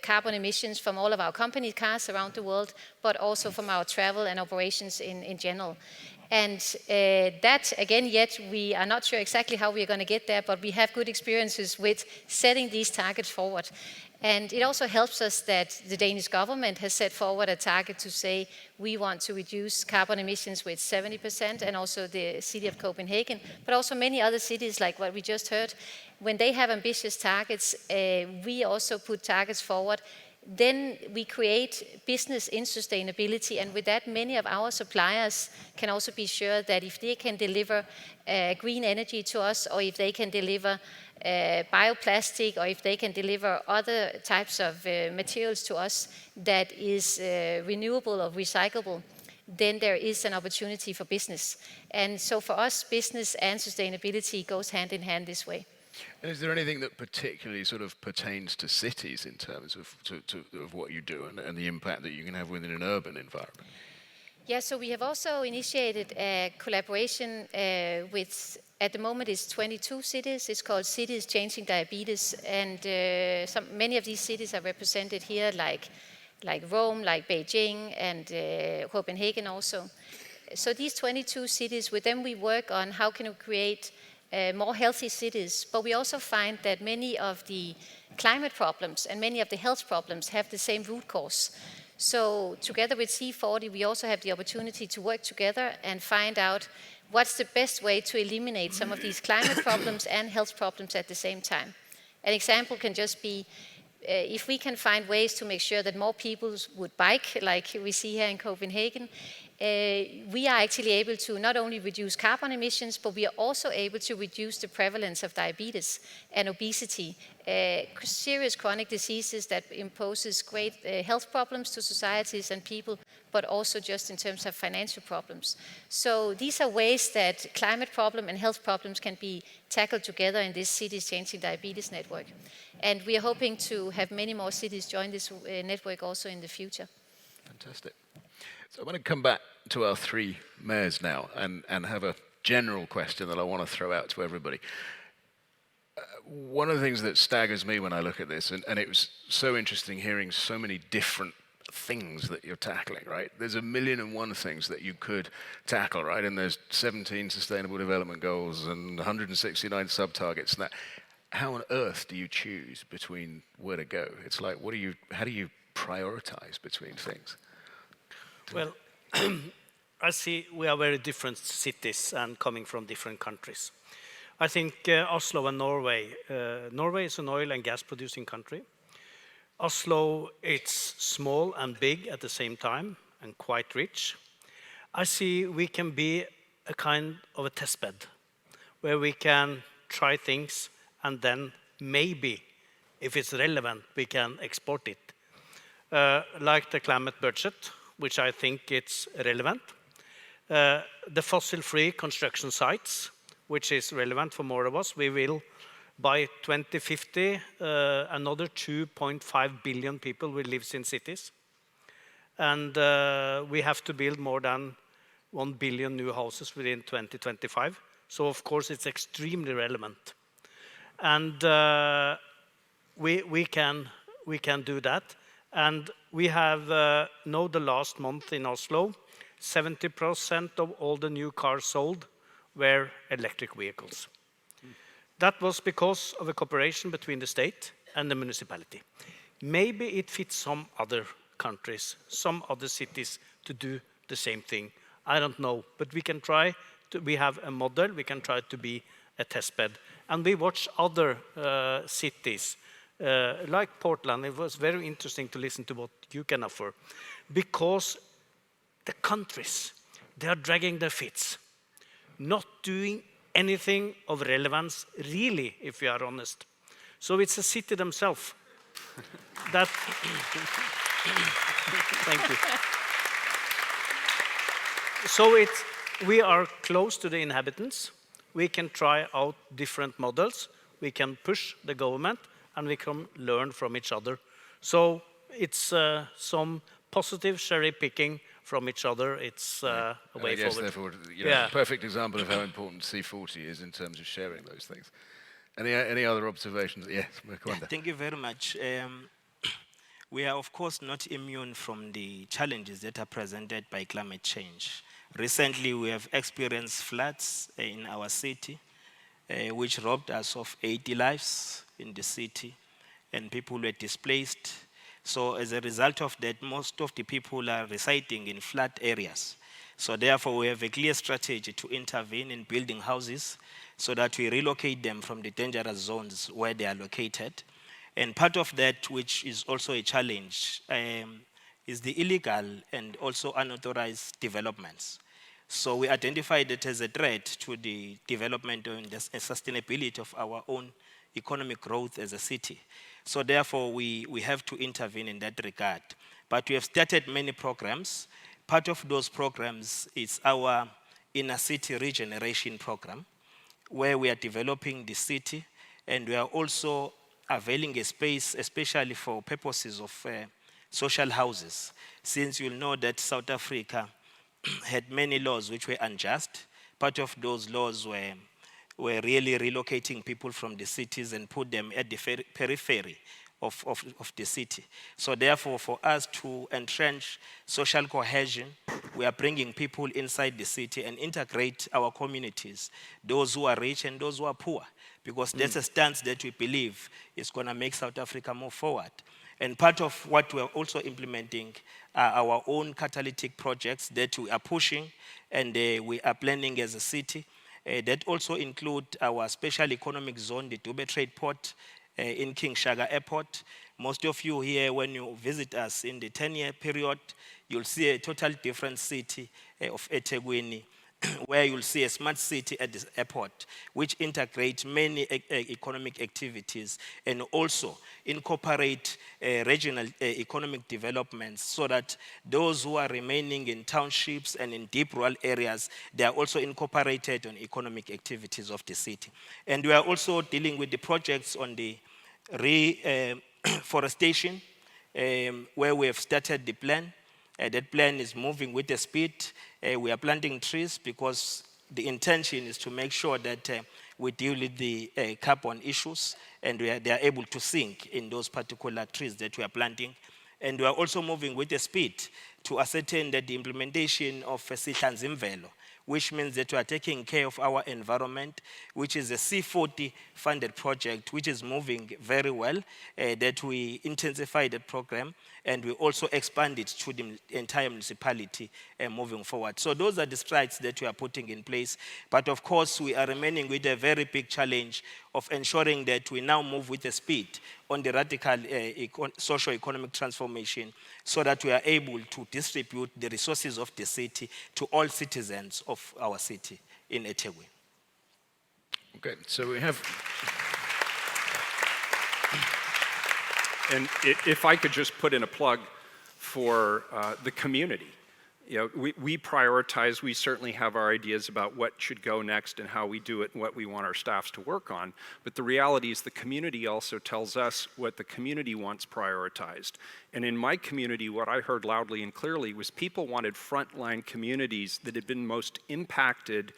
carbon emissions from all of our company cars around the world, but also from our travel and operations in general. And that, again, yet we are not sure exactly how we are going to get there, but we have good experiences with setting these targets forward. And it also helps us that the Danish government has set forward a target to say we want to reduce carbon emissions with 70%, and also the city of Copenhagen, but also many other cities like what we just heard. When they have ambitious targets, we also put targets forward. Then we create business in sustainability, and with that, many of our suppliers can also be sure that if they can deliver green energy to us, or if they can deliver bioplastic, or if they can deliver other types of materials to us that is renewable or recyclable, then there is an opportunity for business. And so for us, business and sustainability goes hand in hand this way. And is there anything that particularly sort of pertains to cities in terms of what you do and the impact that you can have within an urban environment? Yeah, so we have also initiated a collaboration with, at the moment it's 22 cities. It's called Cities Changing Diabetes, and many of these cities are represented here, like Rome, like Beijing, and Copenhagen also. So these 22 cities, with them we work on how can we create more healthy cities, but we also find that many of the climate problems and many of the health problems have the same root cause. So together with C40, we also have the opportunity to work together and find out what's the best way to eliminate some of these climate problems and health problems at the same time. An example can just be if we can find ways to make sure that more people would bike, like we see here in Copenhagen, we are actually able to not only reduce carbon emissions, but we are also able to reduce the prevalence of diabetes and obesity, serious chronic diseases that imposes great health problems to societies and people, but also just in terms of financial problems. So these are ways that climate problem and health problems can be tackled together in this Cities Changing Diabetes network. And we are hoping to have many more cities join this network also in the future. Fantastic. So I want to come back to our three mayors now and have a general question that I want to throw out to everybody. One of the things that staggers me when I look at this, and it was so interesting hearing so many different things that you're tackling, right? There's 1,000,001 things that you could tackle, right? And there's 17 Sustainable Development Goals and 169 sub-targets and that. How on earth do you choose between where to go? It's like, how do you prioritize between things? Well, I see we are very different cities and coming from different countries. I think Oslo and Norway. Norway is an oil and gas producing country. Oslo, it's small and big at the same time and quite rich. I see we can be a kind of a test bed where we can try things and then maybe, if it's relevant, we can export it. Like the climate budget, which I think it's relevant. The fossil-free construction sites, which is relevant for more of us. We will, by 2050, another 2.5 billion people will live in cities. And we have to build more than 1 billion new houses within 2025. So of course it's extremely relevant. And we can do that. And we have, now the last month in Oslo, 70% of all the new cars sold were electric vehicles. That was because of a cooperation between the state and the municipality. Maybe it fits some other countries, some other cities to do the same thing. I don't know, but we can try. We have a model, we can try to be a test bed. And we watch other cities, like Portland. It was very interesting to listen to what you can offer, because the countries, they are dragging their feet, not doing anything of relevance, really, if we are honest. So it's a city themselves that. Thank you. So we are close to the inhabitants. We can try out different models. We can push the government, and we can learn from each other. So it's some positive cherry picking from each other. It's a way forward. Therefore, a perfect example of how important C40 is in terms of sharing those things. Any other observations? Yes, thank you very much. We are, of course, not immune from the challenges that are presented by climate change. Recently, we have experienced floods in our city, which robbed us of 80 lives in the city, and people were displaced. So as a result of that, most of the people are residing in flood areas. So therefore, we have a clear strategy to intervene in building houses so that we relocate them from the dangerous zones where they are located. And part of that, which is also a challenge, is the illegal and also unauthorized developments. So we identified it as a threat to the development and the sustainability of our own economic growth as a city. So therefore, we have to intervene in that regard. But we have started many programs. Part of those programs is our inner city regeneration program, where we are developing the city, and we are also availing a space, especially for purposes of social houses, since you'll know that South Africa had many laws which were unjust. Part of those laws were really relocating people from the cities and put them at the periphery of the city. So therefore, for us to entrench social cohesion, we are bringing people inside the city and integrate our communities, those who are rich and those who are poor, because that's a stance that we believe is going to make South Africa move forward. And part of what we are also implementing are our own catalytic projects that we are pushing and we are planning as a city. That also include our special economic zone, the Dube Trade Port in King Shaka Airport. Most of you here, when you visit us in the 10-year period, you'll see a total different city of eThekwini, where you'll see a smart city at this airport, which integrates many economic activities and also incorporate regional economic developments so that those who are remaining in townships and in deep rural areas, they are also incorporated on economic activities of the city. And we are also dealing with the projects on the reforestation, where we have started the plan. That plan is moving with the speed. We are planting trees because the intention is to make sure that we deal with the carbon issues and they are able to sink in those particular trees that we are planting. And we are also moving with the speed to ascertain that the implementation of Sihlanzimvelo, which means that we are taking care of our environment, which is a C40 funded project, which is moving very well, that we intensify the program, and we also expand it to the entire municipality moving forward. So those are the strides that we are putting in place. But of course, we are remaining with a very big challenge of ensuring that we now move with the speed on the radical socio-economic transformation so that we are able to distribute the resources of the city to all citizens of our city in eThekwini. Okay, so we have... And if I could just put in a plug for the community. You know, we prioritize, we certainly have our ideas about what should go next and how we do it and what we want our staffs to work on. But the reality is the community also tells us what the community wants prioritized. And in my community, what I heard loudly and clearly was people wanted frontline communities that had been most impacted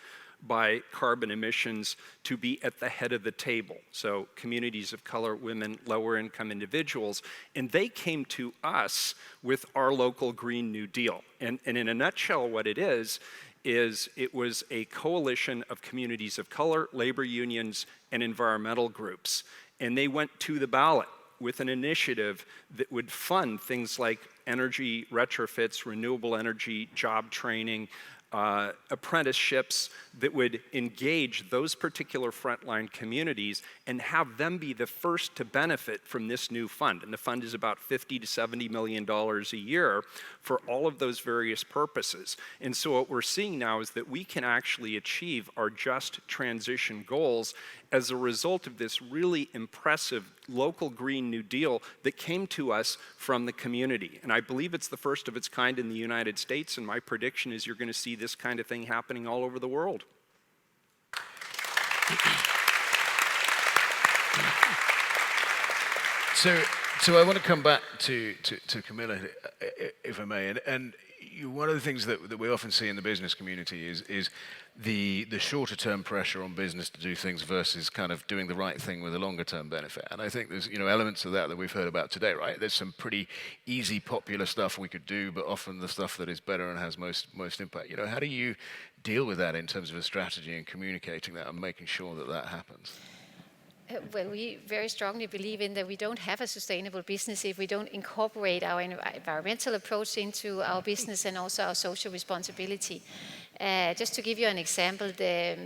by carbon emissions to be at the head of the table. So communities of color, women, lower income individuals, and they came to us with our local Green New Deal. And in a nutshell, what it is it was a coalition of communities of color, labor unions, and environmental groups. And they went to the ballot with an initiative that would fund things like energy retrofits, renewable energy, job training, apprenticeships that would engage those particular frontline communities and have them be the first to benefit from this new fund. And the fund is about $50 to $70 million a year for all of those various purposes. And so what we're seeing now is that we can actually achieve our just transition goals as a result of this really impressive local Green New Deal that came to us from the community. And I believe it's the first of its kind in the United States, and my prediction is you're going to see this kind of thing happening all over the world. So I want to come back to Camilla, if I may, and one of the things that we often see in the business community is the shorter term pressure on business to do things versus kind of doing the right thing with a longer term benefit. And I think there's elements of that we've heard about today, right? There's some pretty easy, popular stuff we could do, but often the stuff that is better and has most impact. How do you deal with that in terms of a strategy and communicating that and making sure that that happens? Well, we very strongly believe in that we don't have a sustainable business if we don't incorporate our environmental approach into our business and also our social responsibility. Just to give you an example,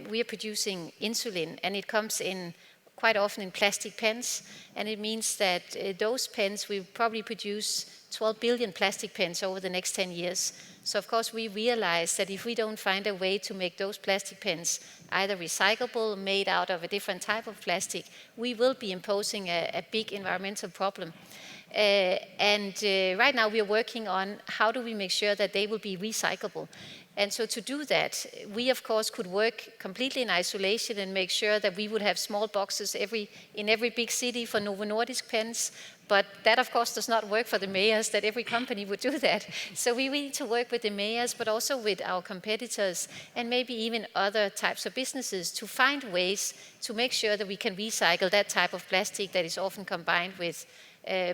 we are producing insulin, and it comes in quite often in plastic pens, and it means that those pens we probably produce 12 billion plastic pens over the next 10 years. So of course we realize that if we don't find a way to make those plastic pens either recyclable, made out of a different type of plastic, we will be imposing a big environmental problem. Right now we are working on how do we make sure that they will be recyclable. And so to do that, we of course could work completely in isolation and make sure that we would have small boxes in every big city for Novo Nordisk pens. But that of course does not work for the mayors, that every company would do that. So we need to work with the mayors, but also with our competitors and maybe even other types of businesses to find ways to make sure that we can recycle that type of plastic that is often combined with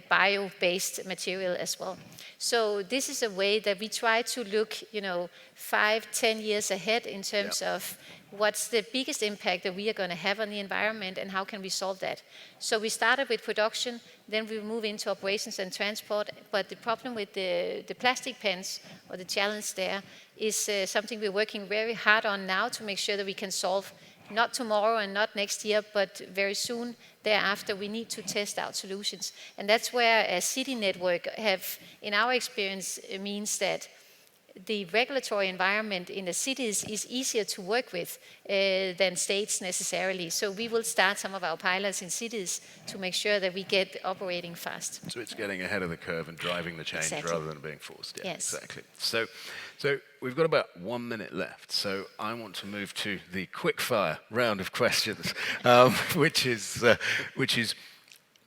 bio-based material as well. So this is a way that we try to look, 5-10 years ahead in terms of what's the biggest impact that we are going to have on the environment and how can we solve that. So we started with production, then we move into operations and transport, but the problem with the plastic pens, or the challenge there, is something we're working very hard on now to make sure that we can solve. Not tomorrow and not next year, but very soon thereafter, we need to test out solutions. And that's where a city network in our experience, means that the regulatory environment in the cities is easier to work with than states necessarily. So we will start some of our pilots in cities to make sure that we get operating fast. So it's getting ahead of the curve and driving the change rather than being forced. Yeah, yes. Exactly. So we've got about 1 minute left. So I want to move to the quick-fire round of questions, which is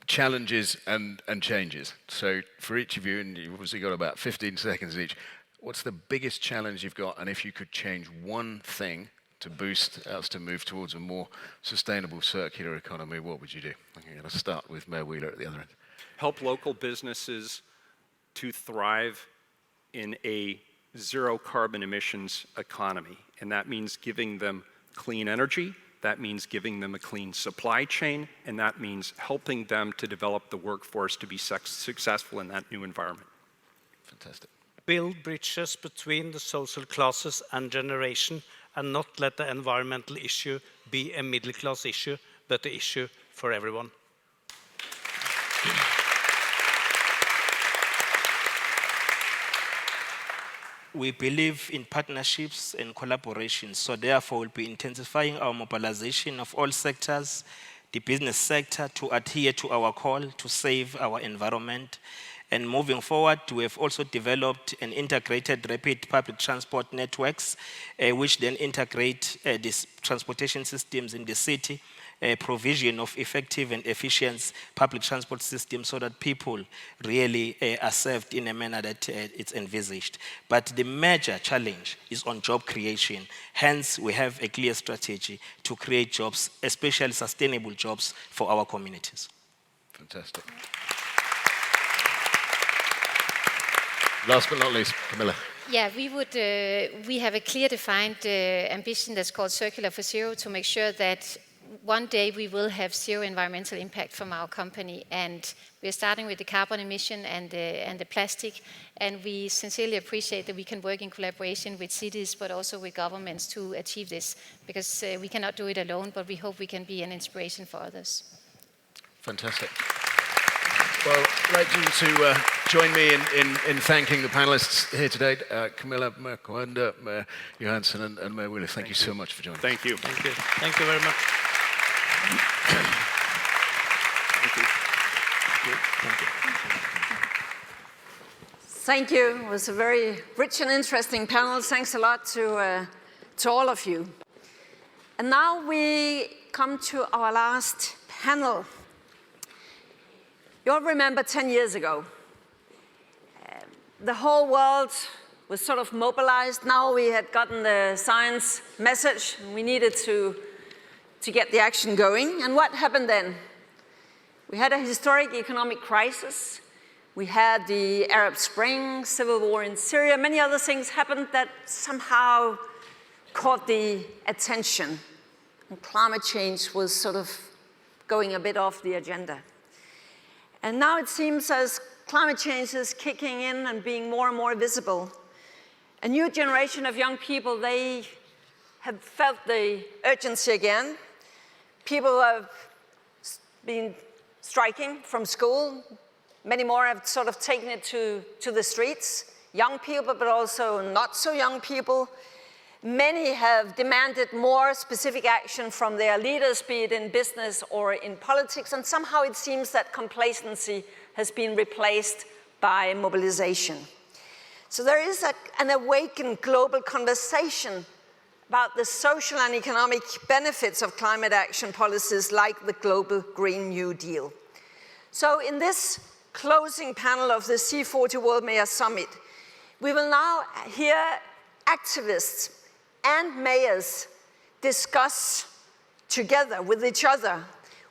challenges and changes. So for each of you, and you've obviously got about 15 seconds each, what's the biggest challenge you've got? And if you could change one thing to boost us to move towards a more sustainable circular economy, what would you do? I'm going to start with Mayor Wheeler at the other end. Help local businesses to thrive in a zero carbon emissions economy. And that means giving them clean energy, that means giving them a clean supply chain, and that means helping them to develop the workforce to be successful in that new environment. Fantastic. Build bridges between the social classes and generation, and not let the environmental issue be a middle class issue, but an issue for everyone. We believe in partnerships and collaborations, so therefore we'll be intensifying our mobilization of all sectors, the business sector, to adhere to our call to save our environment. And moving forward, we have also developed an integrated rapid public transport networks, which then integrate these transportation systems in the city, provision of effective and efficient public transport systems so that people really are served in a manner that it's envisaged. But the major challenge is on job creation. Hence, we have a clear strategy to create jobs, especially sustainable jobs for our communities. Fantastic. Last but not least, Camilla. Yeah, we have a clear defined ambition that's called Circular for Zero, to make sure that one day we will have zero environmental impact from our company. And we're starting with the carbon emission and the plastic. And we sincerely appreciate that we can work in collaboration with cities, but also with governments to achieve this, because we cannot do it alone, but we hope we can be an inspiration for others. Fantastic. Well, I'd like you to join me in thanking the panelists here today, Camilla, Mayor Coenda, Mayor Johansson, and Mayor Wheeler. Thank you so much for joining. Thank you. Thank you. Thank you very much. Thank you. Thank you. Thank you. It was a very rich and interesting panel. Thanks a lot to all of you. And now we come to our last panel. You all remember 10 years ago, the whole world was sort of mobilized. Now we had gotten the science message, and we needed to get the action going. And what happened then? We had a historic economic crisis. We had the Arab Spring, civil war in Syria. Many other things happened that somehow caught the attention. And climate change was sort of going a bit off the agenda. And now it seems as climate change is kicking in and being more and more visible, a new generation of young people, they have felt the urgency again. People have been striking from school, Many more have sort of taken it to the streets, young people, but also not so young people. Many have demanded more specific action from their leaders, be it in business or in politics, and somehow it seems that complacency has been replaced by mobilization. So there is an awakened global conversation about the social and economic benefits of climate action policies like the Global Green New Deal. So in this closing panel of the C40 World Mayor Summit, we will now hear activists and mayors discuss together with each other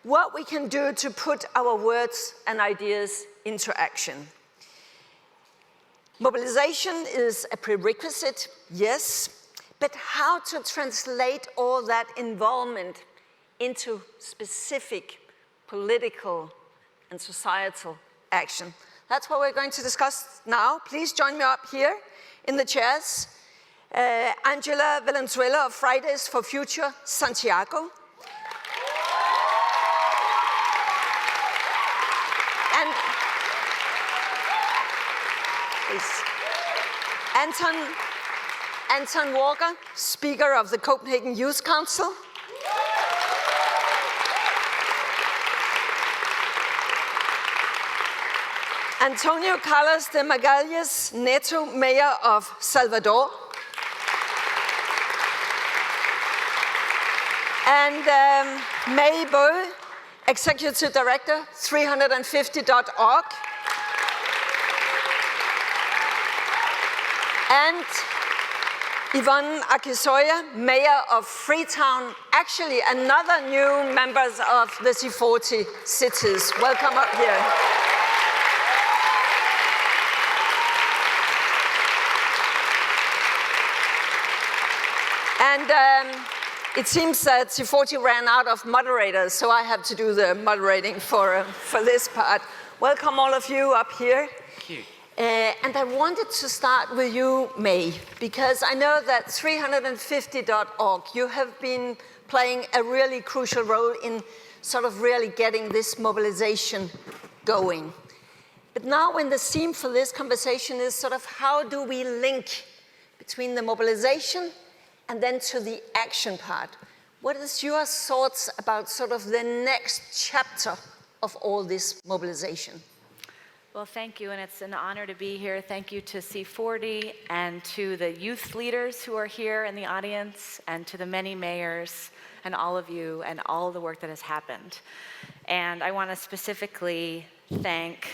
what we can do to put our words and ideas into action. Mobilization is a prerequisite, yes, but how to translate all that involvement into specific political and societal action. That's what we're going to discuss now. Please join me up here in the chairs. Angela Valenzuela of Fridays for Future Santiago. And please. Anton Walker, Speaker of the Copenhagen Youth Council. Antonio Carlos de Magalhães Neto, Mayor of Salvador. And May Bøe, Executive Director, 350.org. And Yvonne Akisoya, Mayor of Freetown, actually another new members of the C40 cities. Welcome up here. And it seems that C40 ran out of moderators, so I have to do the moderating for this part. Welcome all of you up here. Thank you. And I wanted to start with you, May, because I know that 350.org, you have been playing a really crucial role in sort of really getting this mobilization going. But now when the theme for this conversation is sort of how do we link between the mobilization and then to the action part. What is your thoughts about sort of the next chapter of all this mobilization? Well, thank you, and it's an honor to be here. Thank you to C40 and to the youth leaders who are here in the audience and to the many mayors and all of you and all the work that has happened. And I want to specifically thank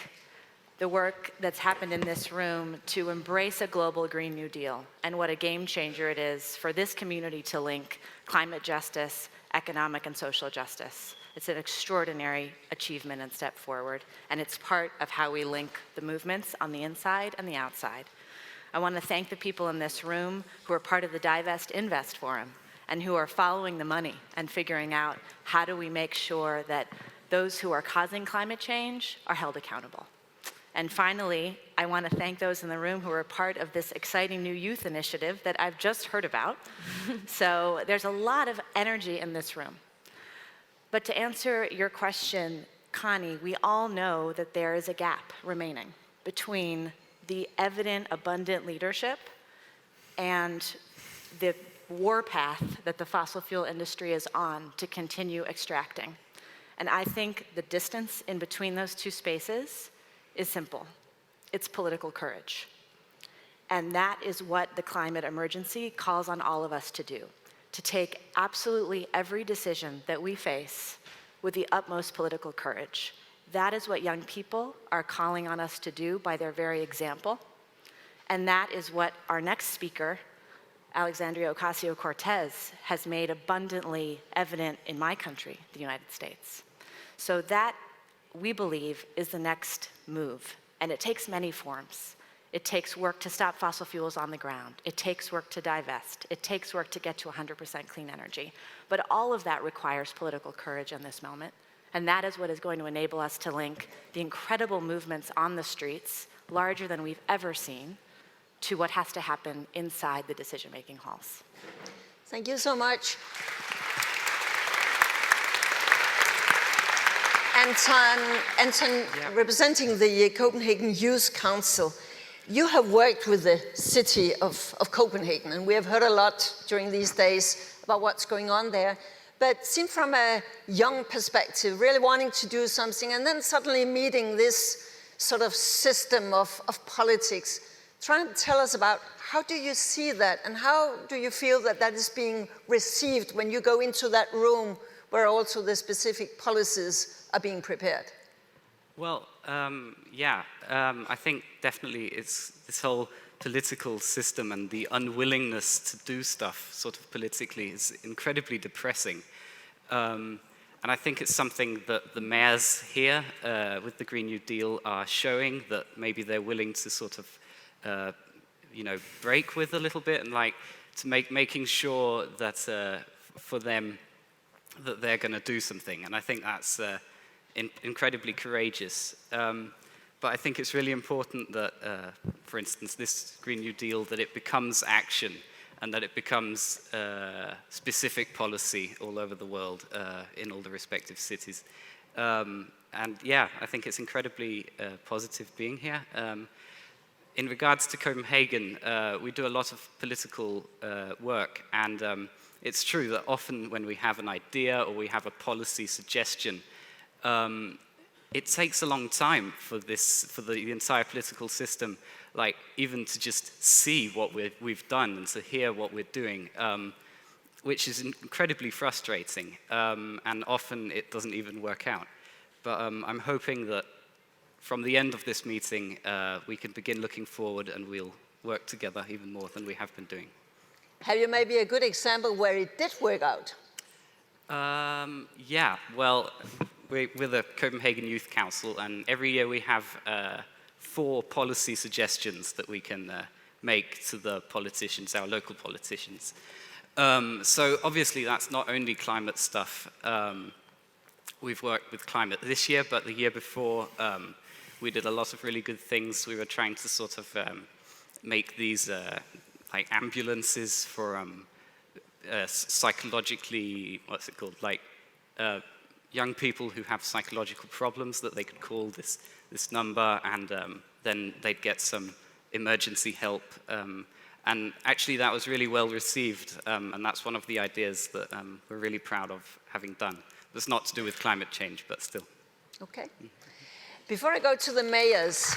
the work that's happened in this room to embrace a global Green New Deal and what a game changer it is for this community to link climate justice, economic and social justice. It's an extraordinary achievement and step forward, and it's part of how we link the movements on the inside and the outside. I want to thank the people in this room who are part of the Divest Invest Forum and who are following the money and figuring out how do we make sure that those who are causing climate change are held accountable. And finally, I want to thank those in the room who are part of this exciting new youth initiative that I've just heard about. So there's a lot of energy in this room. But to answer your question, Connie, we all know that there is a gap remaining between the evident, abundant leadership and the warpath that the fossil fuel industry is on to continue extracting. And I think the distance in between those two spaces is simple. It's political courage. And that is what the climate emergency calls on all of us to do, to take absolutely every decision that we face with the utmost political courage. That is what young people are calling on us to do by their very example. And that is what our next speaker, Alexandria Ocasio-Cortez, has made abundantly evident in my country, the United States. So that, we believe, is the next move. And it takes many forms. It takes work to stop fossil fuels on the ground. It takes work to divest. It takes work to get to 100% clean energy. But all of that requires political courage in this moment. And that is what is going to enable us to link the incredible movements on the streets, larger than we've ever seen, to what has to happen inside the decision-making halls. Thank you so much. Anton, representing the Copenhagen Youth Council, you have worked with the city of Copenhagen, and we have heard a lot during these days about what's going on there. But seen from a young perspective, really wanting to do something, and then suddenly meeting this sort of system of politics, try and tell us about how do you see that, and how do you feel that that is being received when you go into that room where also the specific policies are being prepared? Well, I think definitely it's this whole political system and the unwillingness to do stuff sort of politically is incredibly depressing. And I think it's something that the mayors here with the Green New Deal are showing, that maybe they're willing to sort of, break with a little bit, and like to making sure that for them that they're going to do something. And I think that's incredibly courageous. But I think it's really important that, for instance, this Green New Deal, that it becomes action and that it becomes specific policy all over the world in all the respective cities. I think it's incredibly positive being here. In regards to Copenhagen, we do a lot of political work, and it's true that often when we have an idea or we have a policy suggestion, it takes a long time for the entire political system, like even to just see what we've done and to hear what we're doing, which is incredibly frustrating, and often it doesn't even work out. But I'm hoping that from the end of this meeting, we can begin looking forward and we'll work together even more than we have been doing. Have you maybe a good example where it did work out? We're the Copenhagen Youth Council, and every year we have 4 policy suggestions that we can make to the politicians, our local politicians. So obviously that's not only climate stuff. We've worked with climate this year, but the year before we did a lot of really good things. We were trying to sort of make these like ambulances for psychologically, what's it called, like young people who have psychological problems, that they could call this number, and then they'd get some emergency help. And actually that was really well received, and that's one of the ideas that we're really proud of having done. It's not to do with climate change, but still. Okay. Before I go to the mayors,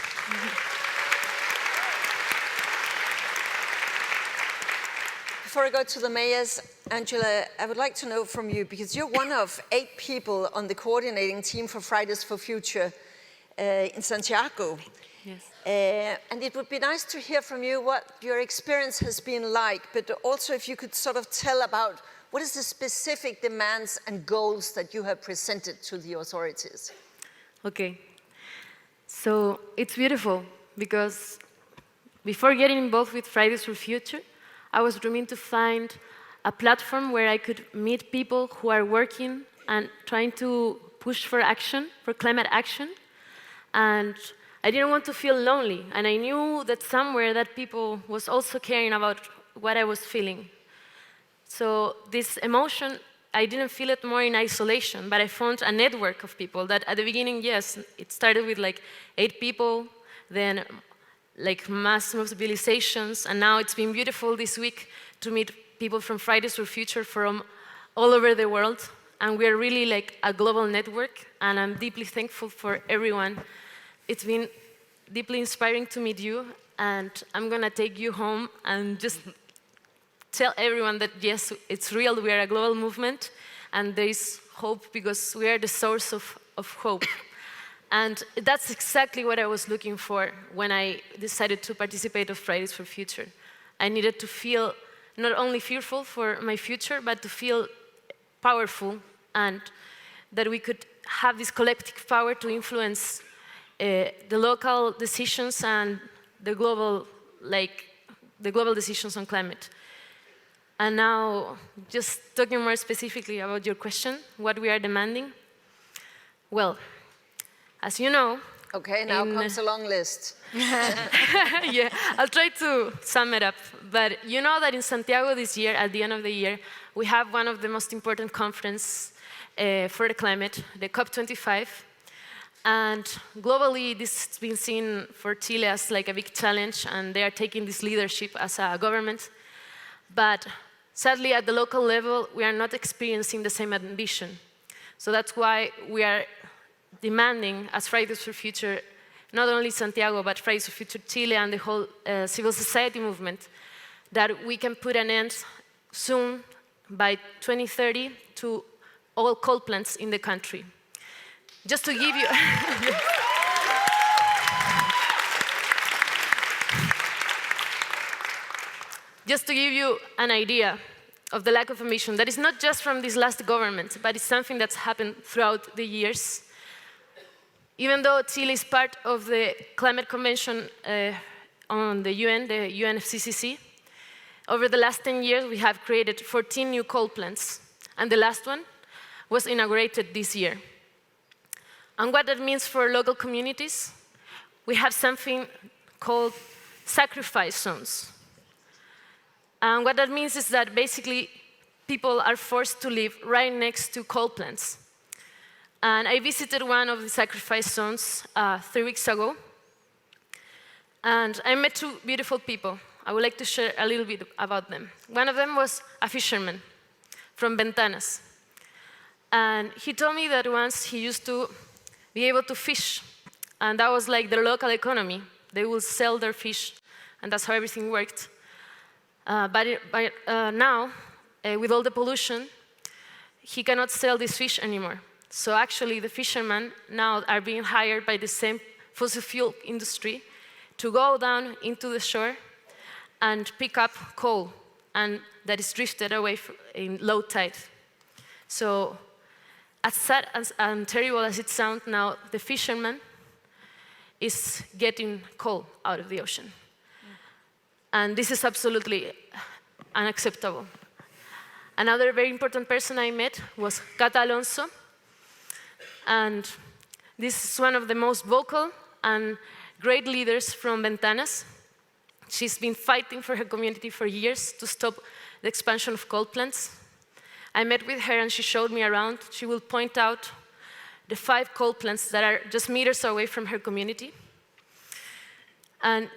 Angela, I would like to know from you, because you're one of 8 people on the coordinating team for Fridays for Future in Santiago. Yes. And it would be nice to hear from you what your experience has been like, but also if you could sort of tell about what is the specific demands and goals that you have presented to the authorities? Okay. So it's beautiful, because before getting involved with Fridays for Future, I was dreaming to find a platform where I could meet people who are working and trying to push for action, for climate action. And I didn't want to feel lonely. And I knew that somewhere that people was also caring about what I was feeling. So this emotion, I didn't feel it more in isolation, but I found a network of people that at the beginning, yes, it started with like 8 people, then like mass mobilizations, and now it's been beautiful this week to meet people from Fridays for Future from all over the world, and we're really like a global network, and I'm deeply thankful for everyone. It's been deeply inspiring to meet you, and I'm gonna take you home and just tell everyone that yes, it's real, we are a global movement, and there is hope because we are the source of hope. And that's exactly what I was looking for when I decided to participate in Fridays for Future. I needed to feel not only fearful for my future, but to feel powerful, and that we could have this collective power to influence the local decisions and the global decisions on climate. And now, just talking more specifically about your question, what we are demanding. Well, as you know... Okay, now comes a long list. Yeah, I'll try to sum it up. But you know that in Santiago this year, at the end of the year, we have one of the most important conferences for the climate, the COP25. And globally, this has been seen for Chile as like a big challenge, and they are taking this leadership as a government. But sadly, at the local level, we are not experiencing the same ambition. So that's why we are demanding, as Fridays for Future, not only Santiago, but Fridays for Future Chile and the whole civil society movement, that we can put an end soon, by 2030, to all coal plants in the country. Just to give you... Just to give you an idea of the lack of ambition, that is not just from this last government, but it's something that's happened throughout the years. Even though Chile is part of the Climate Convention on the UNFCCC, over the last 10 years, we have created 14 new coal plants, and the last one was inaugurated this year. And what that means for local communities, we have something called sacrifice zones. And what that means is that basically people are forced to live right next to coal plants. And I visited one of the sacrifice zones 3 weeks ago, and I met two beautiful people. I would like to share a little bit about them. One of them was a fisherman from Ventanas. And he told me that once he used to be able to fish, and that was like their local economy. They would sell their fish, and that's how everything worked. But now, with all the pollution, he cannot sell this fish anymore. So actually, the fishermen now are being hired by the same fossil fuel industry to go down into the shore and pick up coal, and that is drifted away in low tide. So as sad and terrible as it sounds now, the fisherman is getting coal out of the ocean. And this is absolutely unacceptable. Another very important person I met was Cata Alonso. And this is one of the most vocal and great leaders from Ventanas. She's been fighting for her community for years to stop the expansion of coal plants. I met with her and she showed me around. She will point out the 5 coal plants that are just meters away from her community. And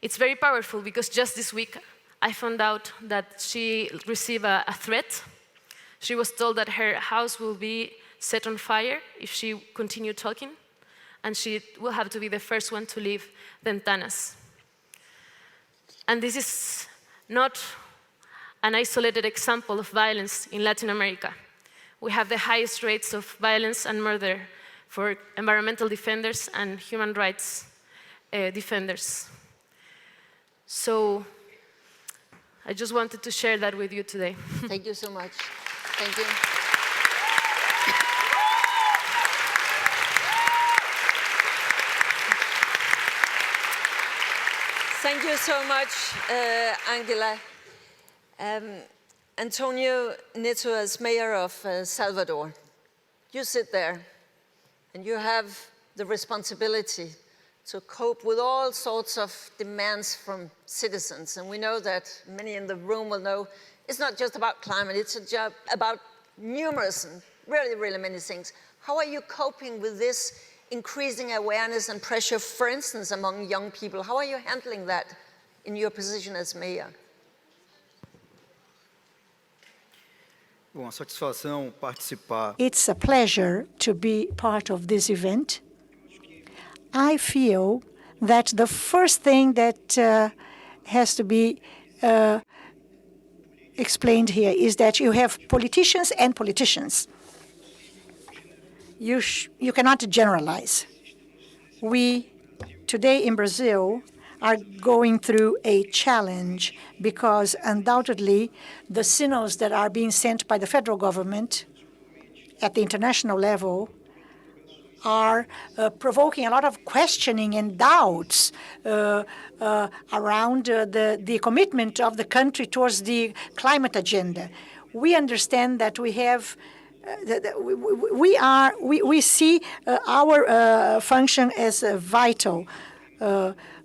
it's very powerful because just this week I found out that she received a threat. She was told that her house will be set on fire if she continued talking, and she will have to be the first one to leave Ventanas. And this is not an isolated example of violence in Latin America. We have the highest rates of violence and murder for environmental defenders and human rights defenders. So I just wanted to share that with you today. Thank you so much. Thank you. Thank you so much, Angela. Antonio Neto, as mayor of Salvador, you sit there and you have the responsibility to cope with all sorts of demands from citizens. And we know that many in the room will know it's not just about climate, it's a job about numerous and really, really many things. How are you coping with this increasing awareness and pressure, for instance, among young people? How are you handling that in your position as mayor? It's a pleasure to be part of this event. I feel that the first thing that has to be explained here is that you have politicians and politicians. You cannot generalize. We, today in Brazil, are going through a challenge because undoubtedly the signals that are being sent by the federal government at the international level are provoking a lot of questioning and doubts around the commitment of the country towards the climate agenda. We understand that we have we see our function as vital.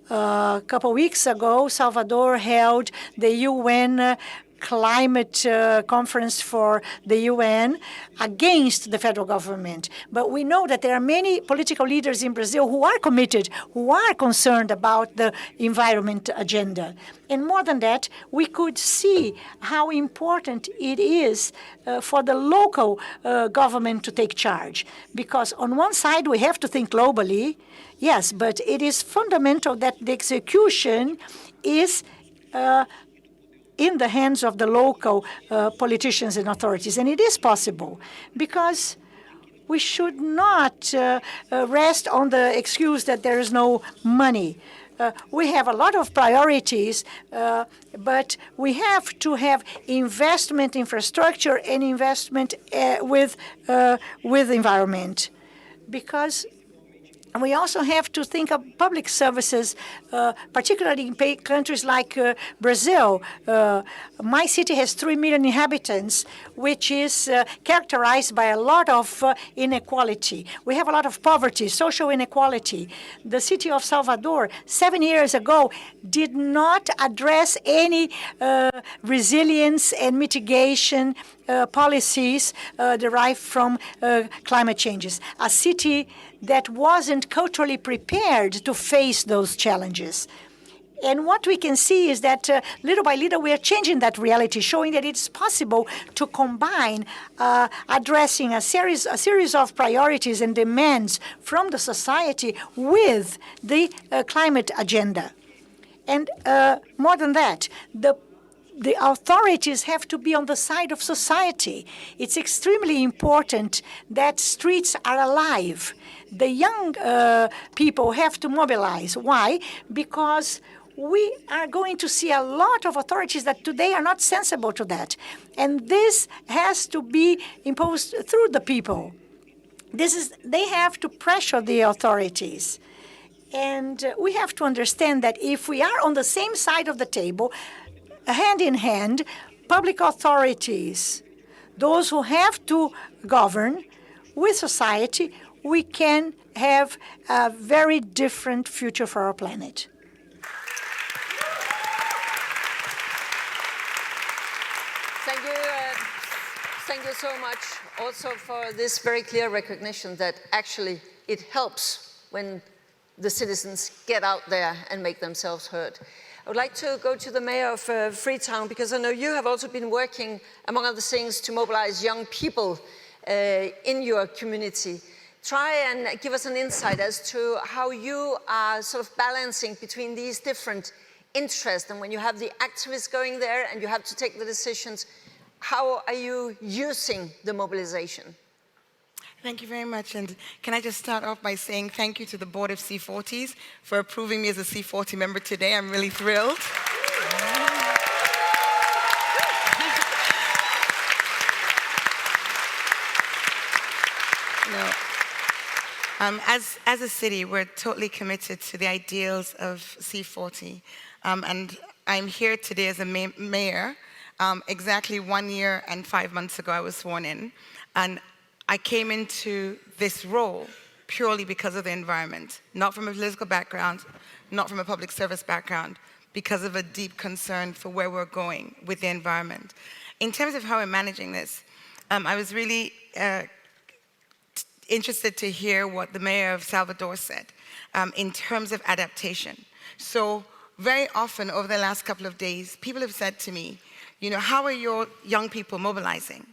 A couple weeks ago, Salvador held the UN climate conference for the UN against the federal government. But we know that there are many political leaders in Brazil who are committed, who are concerned about the environment agenda. And more than that, we could see how important it is for the local government to take charge. Because on one side, we have to think globally, yes, but it is fundamental that the execution is in the hands of the local politicians and authorities. And it is possible, because we should not rest on the excuse that there is no money. We have a lot of priorities, but we have to have investment infrastructure and investment with environment, because we also have to think of public services, particularly in countries like Brazil. My city has 3 million inhabitants, which is characterized by a lot of inequality. We have a lot of poverty, social inequality. The city of Salvador, 7 years ago, did not address any resilience and mitigation policies derived from climate changes. A city that wasn't culturally prepared to face those challenges. And what we can see is that little by little we are changing that reality, showing that it's possible to combine addressing a series of priorities and demands from the society with the climate agenda. And more than that, the authorities have to be on the side of society. It's extremely important that streets are alive. The young people have to mobilize. Why? Because we are going to see a lot of authorities that today are not sensible to that. And this has to be imposed through the people. They have to pressure the authorities. And we have to understand that if we are on the same side of the table, hand in hand, public authorities, those who have to govern with society, we can have a very different future for our planet. Thank you so much also for this very clear recognition that actually it helps when the citizens get out there and make themselves heard. I would like to go to the mayor of Freetown, because I know you have also been working, among other things, to mobilize young people in your community. Try and give us an insight as to how you are sort of balancing between these different interests. And when you have the activists going there and you have to take the decisions, how are you using the mobilization? Thank you very much. And can I just start off by saying thank you to the board of C40s for approving me as a C40 member today. I'm really thrilled. As a city, we're totally committed to the ideals of C40. And I'm here today as a mayor. Exactly 1 year and 5 months ago, I was sworn in. And I came into this role purely because of the environment, not from a political background, not from a public service background, because of a deep concern for where we're going with the environment. In terms of how we're managing this, I was really interested to hear what the mayor of Salvador said in terms of adaptation. So very often over the last couple of days, people have said to me, you know, how are your young people mobilizing?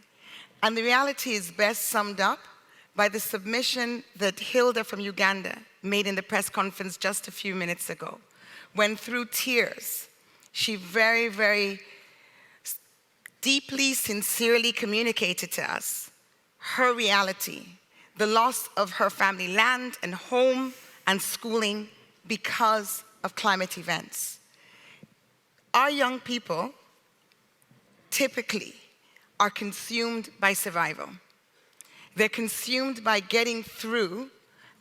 And the reality is best summed up by the submission that Hilda from Uganda made in the press conference just a few minutes ago, when through tears, she very, very deeply, sincerely communicated to us her reality, the loss of her family land and home and schooling because of climate events. Our young people typically are consumed by survival. They're consumed by getting through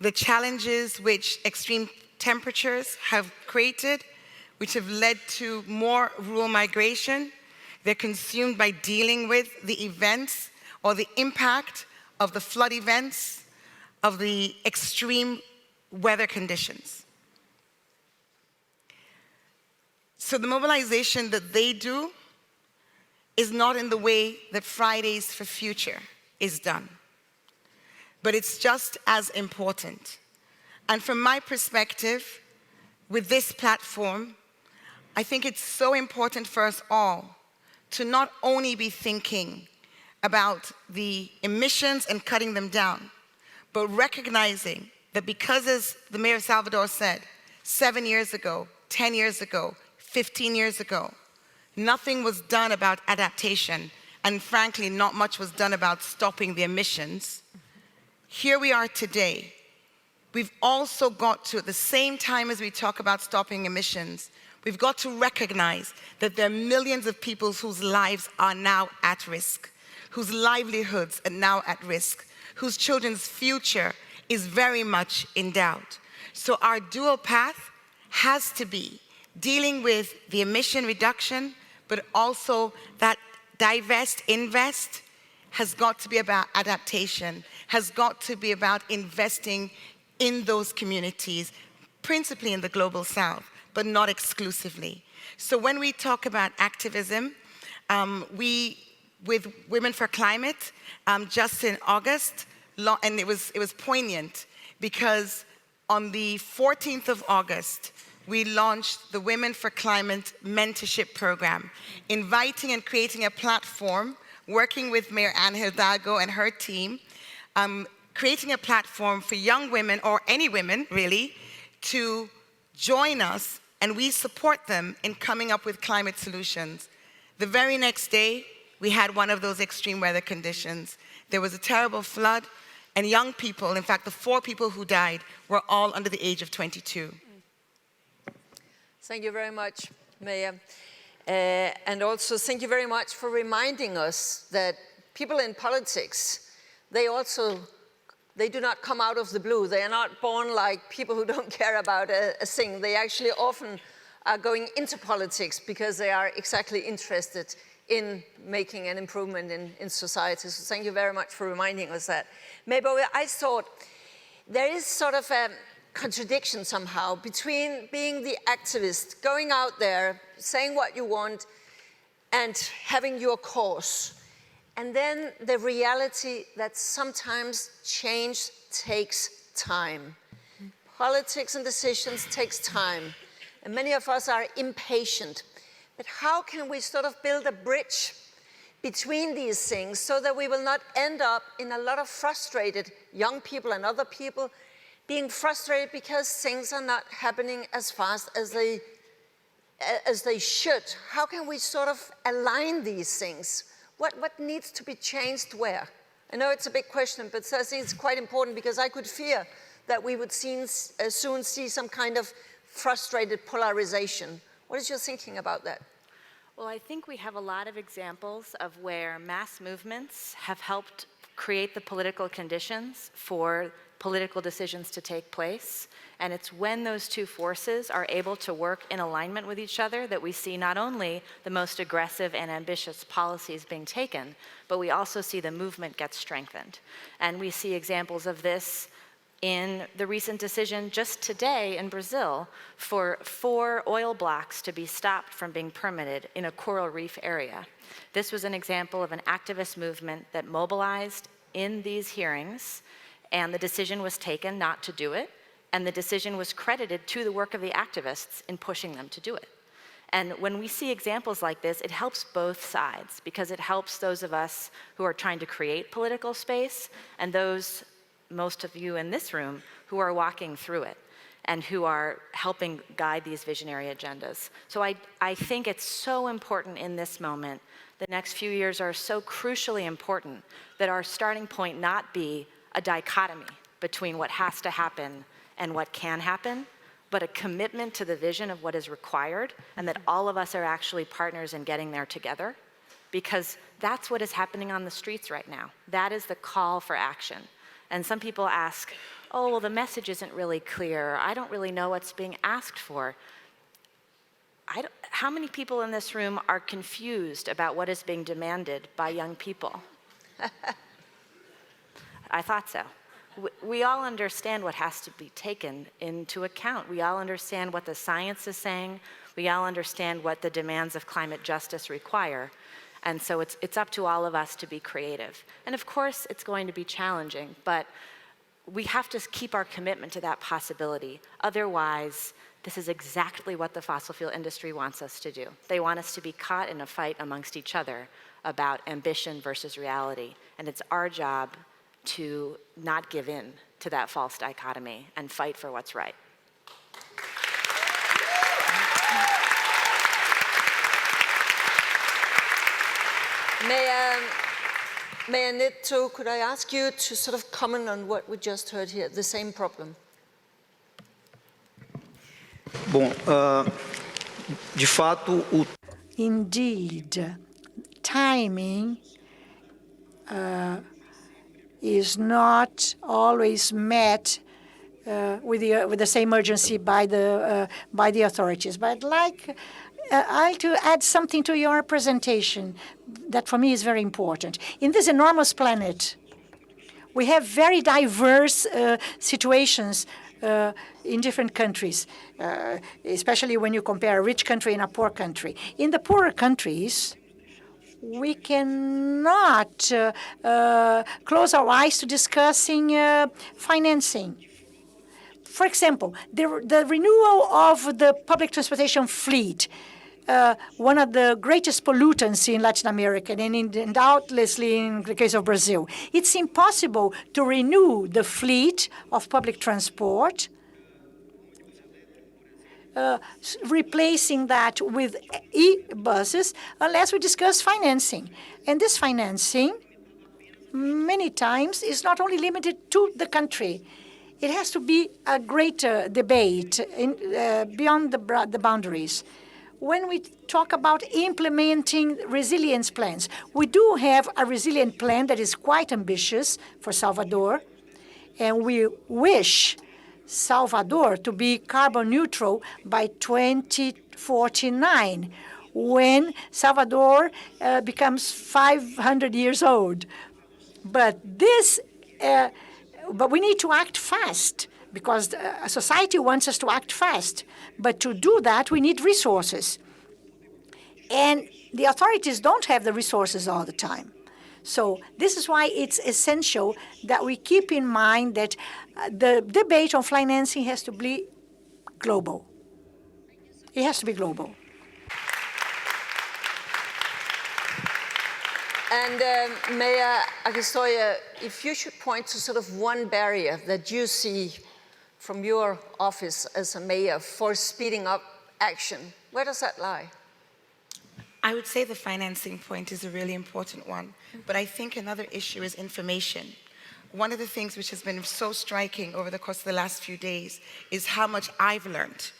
the challenges which extreme temperatures have created, which have led to more rural migration. They're consumed by dealing with the events or the impact of the flood events, of the extreme weather conditions. So the mobilization that they do is not in the way that Fridays for Future is done. But it's just as important. And from my perspective, with this platform, I think it's so important for us all to not only be thinking about the emissions and cutting them down, but recognizing that because, as the Mayor of Salvador said, 7 years ago, 10 years ago, 15 years ago, nothing was done about adaptation, and frankly, not much was done about stopping the emissions. Here we are today. We've also got to, at the same time as we talk about stopping emissions, we've got to recognize that there are millions of people whose lives are now at risk, whose livelihoods are now at risk, whose children's future is very much in doubt. So our dual path has to be dealing with the emission reduction, but also that divest, invest has got to be about adaptation, has got to be about investing in those communities, principally in the global south, but not exclusively. So when we talk about activism, we, with Women for Climate, just in August, and it was poignant because on the 14th of August, we launched the Women for Climate Mentorship Program, inviting and creating a platform, working with Mayor Anne Hidalgo and her team, creating a platform for young women, or any women really, to join us, and we support them in coming up with climate solutions. The very next day, we had one of those extreme weather conditions. There was a terrible flood, and young people, in fact, the 4 people who died were all under the age of 22. Thank you very much, Mayor. And also thank you very much for reminding us that people in politics, they do not come out of the blue. They are not born like people who don't care about a thing. They actually often are going into politics because they are exactly interested in making an improvement in society. So thank you very much for reminding us that. Maybe I thought there is sort of a contradiction somehow between being the activist, going out there, saying what you want, and having your cause. And then the reality that sometimes change takes time. Politics and decisions takes time. And many of us are impatient. But how can we sort of build a bridge between these things so that we will not end up in a lot of frustrated young people and other people being frustrated because things are not happening as fast as they should? How can we sort of align these things? What needs to be changed where? I know it's a big question, but I think it's quite important because I could fear that we would soon see some kind of frustrated polarization. What is your thinking about that? Well, I think we have a lot of examples of where mass movements have helped create the political conditions for political decisions to take place. And it's when those two forces are able to work in alignment with each other that we see not only the most aggressive and ambitious policies being taken, but we also see the movement get strengthened. And we see examples of this in the recent decision just today in Brazil for 4 oil blocks to be stopped from being permitted in a coral reef area. This was an example of an activist movement that mobilized in these hearings, and the decision was taken not to do it, and the decision was credited to the work of the activists in pushing them to do it. And when we see examples like this, it helps both sides, because it helps those of us who are trying to create political space and those, most of you in this room, who are walking through it and who are helping guide these visionary agendas. So I think it's so important in this moment. The next few years are so crucially important that our starting point not be a dichotomy between what has to happen and what can happen, but a commitment to the vision of what is required, and that all of us are actually partners in getting there together, because that's what is happening on the streets right now. That is the call for action. And some people ask, oh, well, the message isn't really clear. I don't really know what's being asked for. How many people in this room are confused about what is being demanded by young people? I thought so. We all understand what has to be taken into account. We all understand what the science is saying. We all understand what the demands of climate justice require. And so it's up to all of us to be creative. And of course, it's going to be challenging, but we have to keep our commitment to that possibility. Otherwise, this is exactly what the fossil fuel industry wants us to do. They want us to be caught in a fight amongst each other about ambition versus reality. And it's our job to not give in to that false dichotomy and fight for what's right. Mayor Netto, could I ask you to sort of comment on what we just heard here, the same problem? Bom, de fato, Indeed, timing is not always met with the same urgency by the authorities. But I'd like to add something to your presentation that for me is very important. In this enormous planet, we have very diverse situations in different countries, especially when you compare a rich country and a poor country. In the poorer countries, we cannot close our eyes to discussing financing. For example, the renewal of the public transportation fleet, one of the greatest pollutants in Latin America and doubtlessly in the case of Brazil. It's impossible to renew the fleet of public transport, replacing that with e-buses, unless we discuss financing. And this financing, many times, is not only limited to the country. It has to be a greater debate beyond the boundaries. When we talk about implementing resilience plans, we do have a resilient plan that is quite ambitious for Salvador, and we wish Salvador to be carbon neutral by 2049, when Salvador becomes 500 years old. But we need to act fast, because society wants us to act fast. But to do that, we need resources. And the authorities don't have the resources all the time. So this is why it's essential that we keep in mind that the debate on financing has to be global. It has to be global. And Mayor Aguistoya, if you should point to sort of one barrier that you see from your office as a mayor for speeding up action, where does that lie? I would say the financing point is a really important one, but I think another issue is information. One of the things which has been so striking over the course of the last few days is how much I've learned.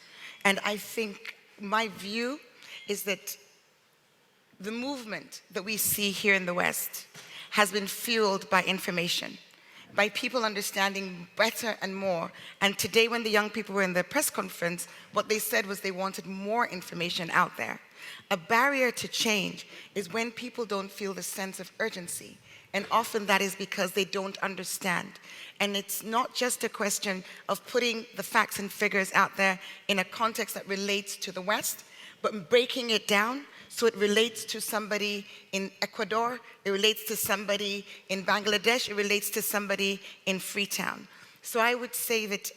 And I think my view is that the movement that we see here in the West has been fueled by information, by people understanding better and more. And today when the young people were in the press conference, what they said was they wanted more information out there. A barrier to change is when people don't feel the sense of urgency. And often that is because they don't understand. And it's not just a question of putting the facts and figures out there in a context that relates to the West, but breaking it down so it relates to somebody in Ecuador, it relates to somebody in Bangladesh, it relates to somebody in Freetown. So I would say that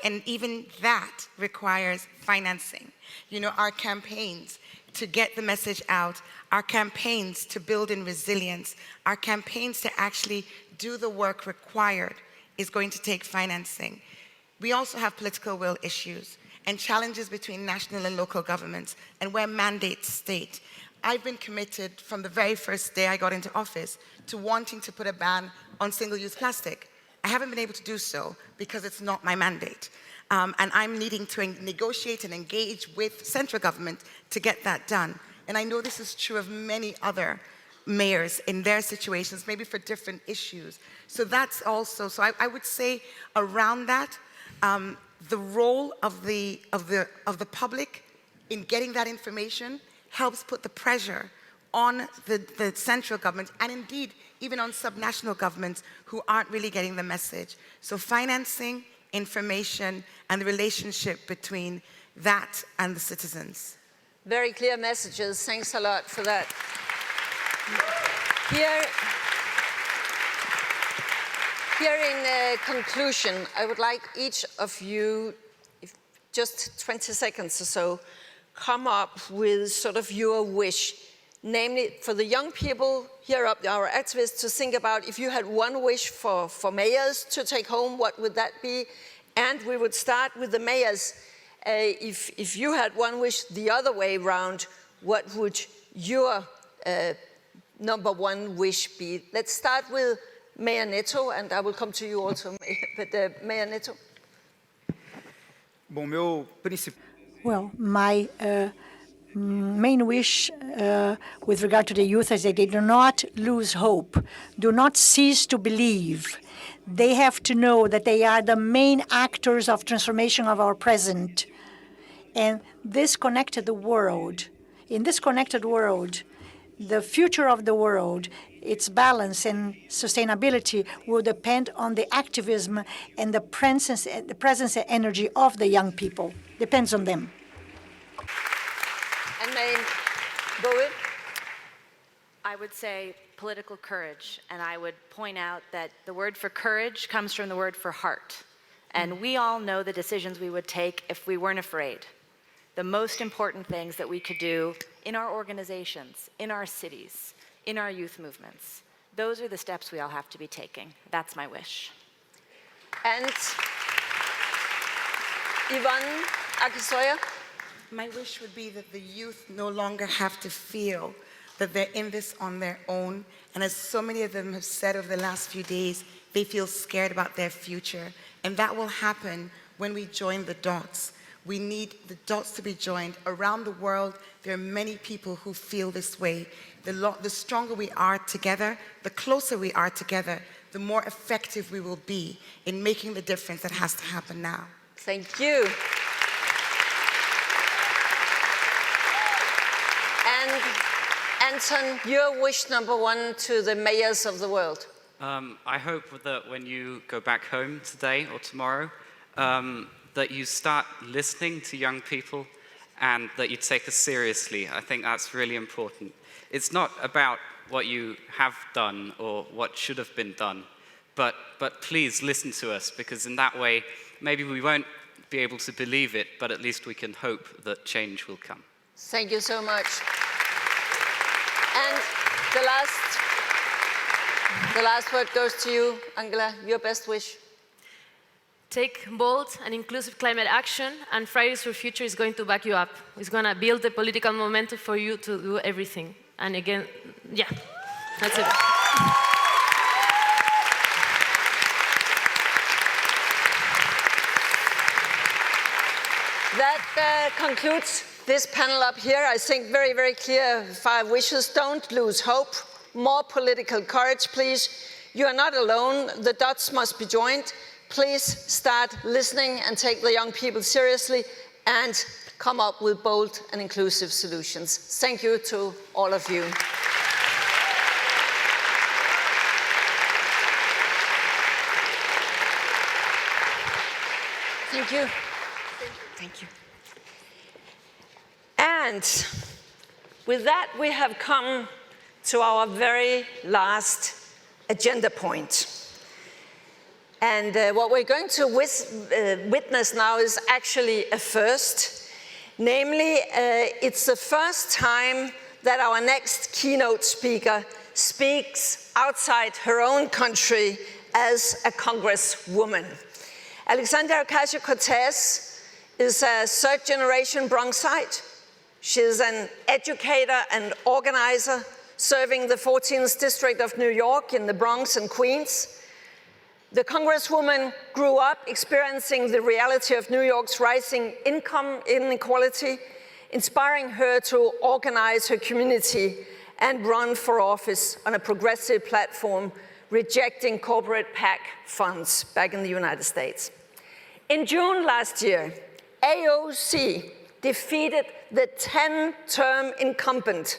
and even that requires financing. You know, our campaigns to get the message out, our campaigns to build in resilience, our campaigns to actually do the work required is going to take financing. We also have political will issues and challenges between national and local governments and where mandates state. I've been committed from the very first day I got into office to wanting to put a ban on single-use plastic. I haven't been able to do so because it's not my mandate. And I'm needing to negotiate and engage with central government to get that done. And I know this is true of many other mayors in their situations, maybe for different issues. So that's also, so I would say around that, the role of the public in getting that information helps put the pressure on the central government and indeed even on subnational governments who aren't really getting the message. So financing, information, and the relationship between that and the citizens. Very clear messages. Thanks a lot for that. Here in conclusion, I would like each of you, if just 20 seconds or so, come up with sort of your wish. Namely, for the young people here, our activists, to think about if you had one wish for mayors to take home, what would that be? And we would start with the mayors. If you had one wish the other way around, what would your number one wish be? Let's start with Mayor Neto, and I will come to you also, but Mayor Neto. Well, my main wish with regard to the youth is that they do not lose hope, do not cease to believe. They have to know that they are the main actors of transformation of our present. And this connected world, in this connected world, the future of the world, its balance and sustainability will depend on the activism and the presence and energy of the young people. Depends on them. And May Bowen? I would say political courage, and I would point out that the word for courage comes from the word for heart. And we all know the decisions we would take if we weren't afraid. The most important things that we could do in our organizations, in our cities, in our youth movements. Those are the steps we all have to be taking. That's my wish. And Yvonne Akisoya? My wish would be that the youth no longer have to feel that they're in this on their own. And as so many of them have said over the last few days, they feel scared about their future. And that will happen when we join the dots. We need the dots to be joined. Around the world, there are many people who feel this way. The stronger we are together, the closer we are together, the more effective we will be in making the difference that has to happen now. Thank you. And Anton, your wish number one to the mayors of the world. I hope that when you go back home today or tomorrow, that you start listening to young people and that you take us seriously. I think that's really important. It's not about what you have done or what should have been done, but please listen to us, because in that way, maybe we won't be able to believe it, but at least we can hope that change will come. Thank you so much. And the last word goes to you, Angela, your best wish. Take bold and inclusive climate action, and Fridays for Future is going to back you up. It's going to build the political momentum for you to do everything. And again, yeah, that's it. That concludes this panel up here. I think very, very clear 5 wishes. Don't lose hope. More political courage, please. You are not alone. The dots must be joined. Please start listening and take the young people seriously and come up with bold and inclusive solutions. Thank you to all of you. Thank you. Thank you. And with that, we have come to our very last agenda point. And what we're going to witness now is actually a first. Namely, it's the first time that our next keynote speaker speaks outside her own country as a congresswoman. Alexandria Ocasio-Cortez is a third-generation Bronxite. She's an educator and organizer serving the 14th District of New York in the Bronx and Queens. The Congresswoman grew up experiencing the reality of New York's rising income inequality, inspiring her to organize her community and run for office on a progressive platform, rejecting corporate PAC funds back in the United States. In June last year, AOC defeated the 10-term incumbent,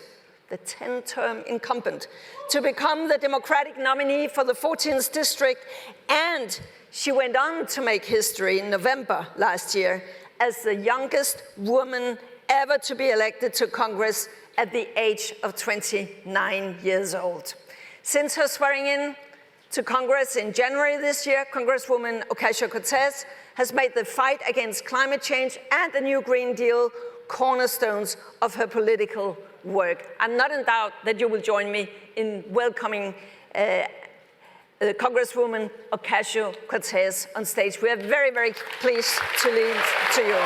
to become the Democratic nominee for the 14th District, and she went on to make history in November last year as the youngest woman ever to be elected to Congress at the age of 29 years old. Since her swearing in to Congress in January this year, Congresswoman Ocasio-Cortez has made the fight against climate change and the new Green Deal cornerstones of her political work. I'm not in doubt that you will join me in welcoming Congresswoman Ocasio-Cortez on stage. We are very, very pleased to lead to you.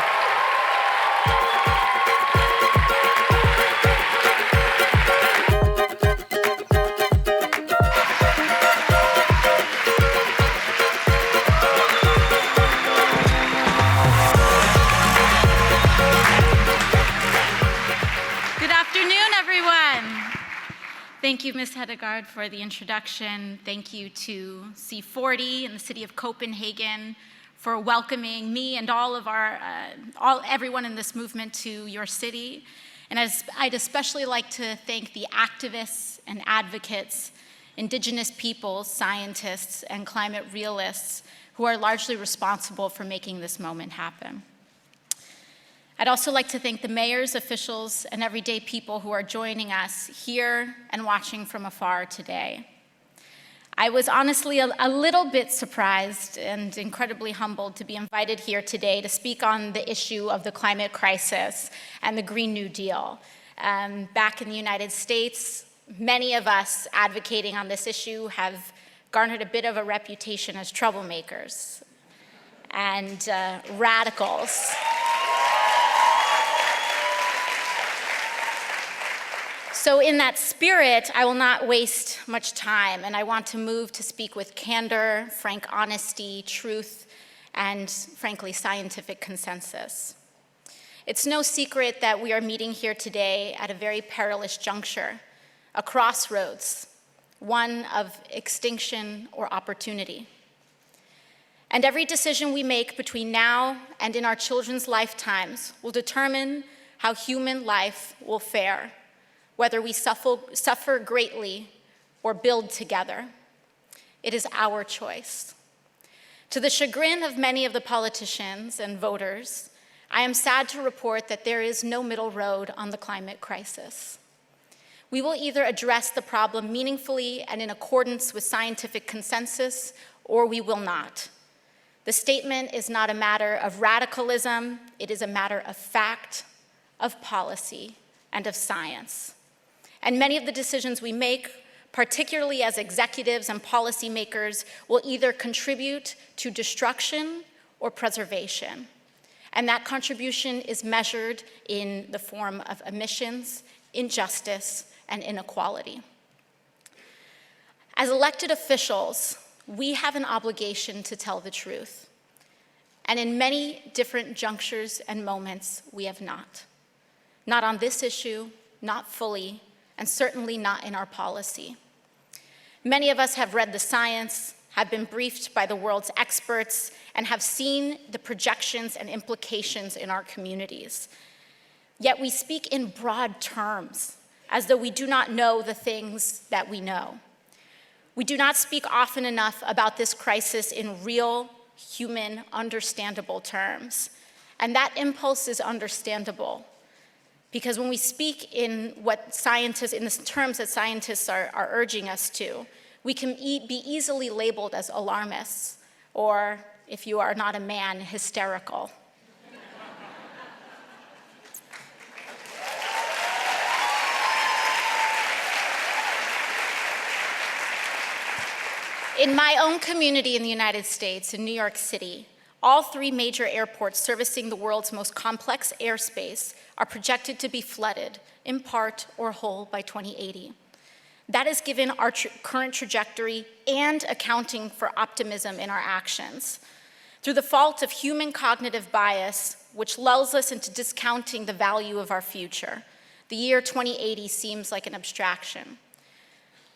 Thank you, Ms. Hedegaard, for the introduction. Thank you to C40 and the City of Copenhagen for welcoming me and everyone in this movement to your city. And I'd especially like to thank the activists and advocates, indigenous peoples, scientists, and climate realists who are largely responsible for making this moment happen. I'd also like to thank the mayors, officials, and everyday people who are joining us here and watching from afar today. I was honestly a little bit surprised and incredibly humbled to be invited here today to speak on the issue of the climate crisis and the Green New Deal. Back in the United States, many of us advocating on this issue have garnered a bit of a reputation as troublemakers and radicals. So in that spirit, I will not waste much time, and I want to move to speak with candor, frank honesty, truth, and frankly, scientific consensus. It's no secret that we are meeting here today at a very perilous juncture, a crossroads, one of extinction or opportunity. And every decision we make between now and in our children's lifetimes will determine how human life will fare, whether we suffer greatly or build together. It is our choice. To the chagrin of many of the politicians and voters, I am sad to report that there is no middle road on the climate crisis. We will either address the problem meaningfully and in accordance with scientific consensus, or we will not. The statement is not a matter of radicalism, it is a matter of fact, of policy, and of science. And many of the decisions we make, particularly as executives and policymakers, will either contribute to destruction or preservation. And that contribution is measured in the form of emissions, injustice, and inequality. As elected officials, we have an obligation to tell the truth. And in many different junctures and moments, we have not. Not on this issue, not fully, and certainly not in our policy. Many of us have read the science, have been briefed by the world's experts, and have seen the projections and implications in our communities. Yet we speak in broad terms, as though we do not know the things that we know. We do not speak often enough about this crisis in real, human, understandable terms. And that impulse is understandable. Because when we speak in the terms that scientists are urging us to, we can be easily labeled as alarmists, or if you are not a man, hysterical. In my own community in the United States, in New York City, all three major airports servicing the world's most complex airspace are projected to be flooded, in part or whole, by 2080. That is given our current trajectory and accounting for optimism in our actions. Through the fault of human cognitive bias, which lulls us into discounting the value of our future, the year 2080 seems like an abstraction.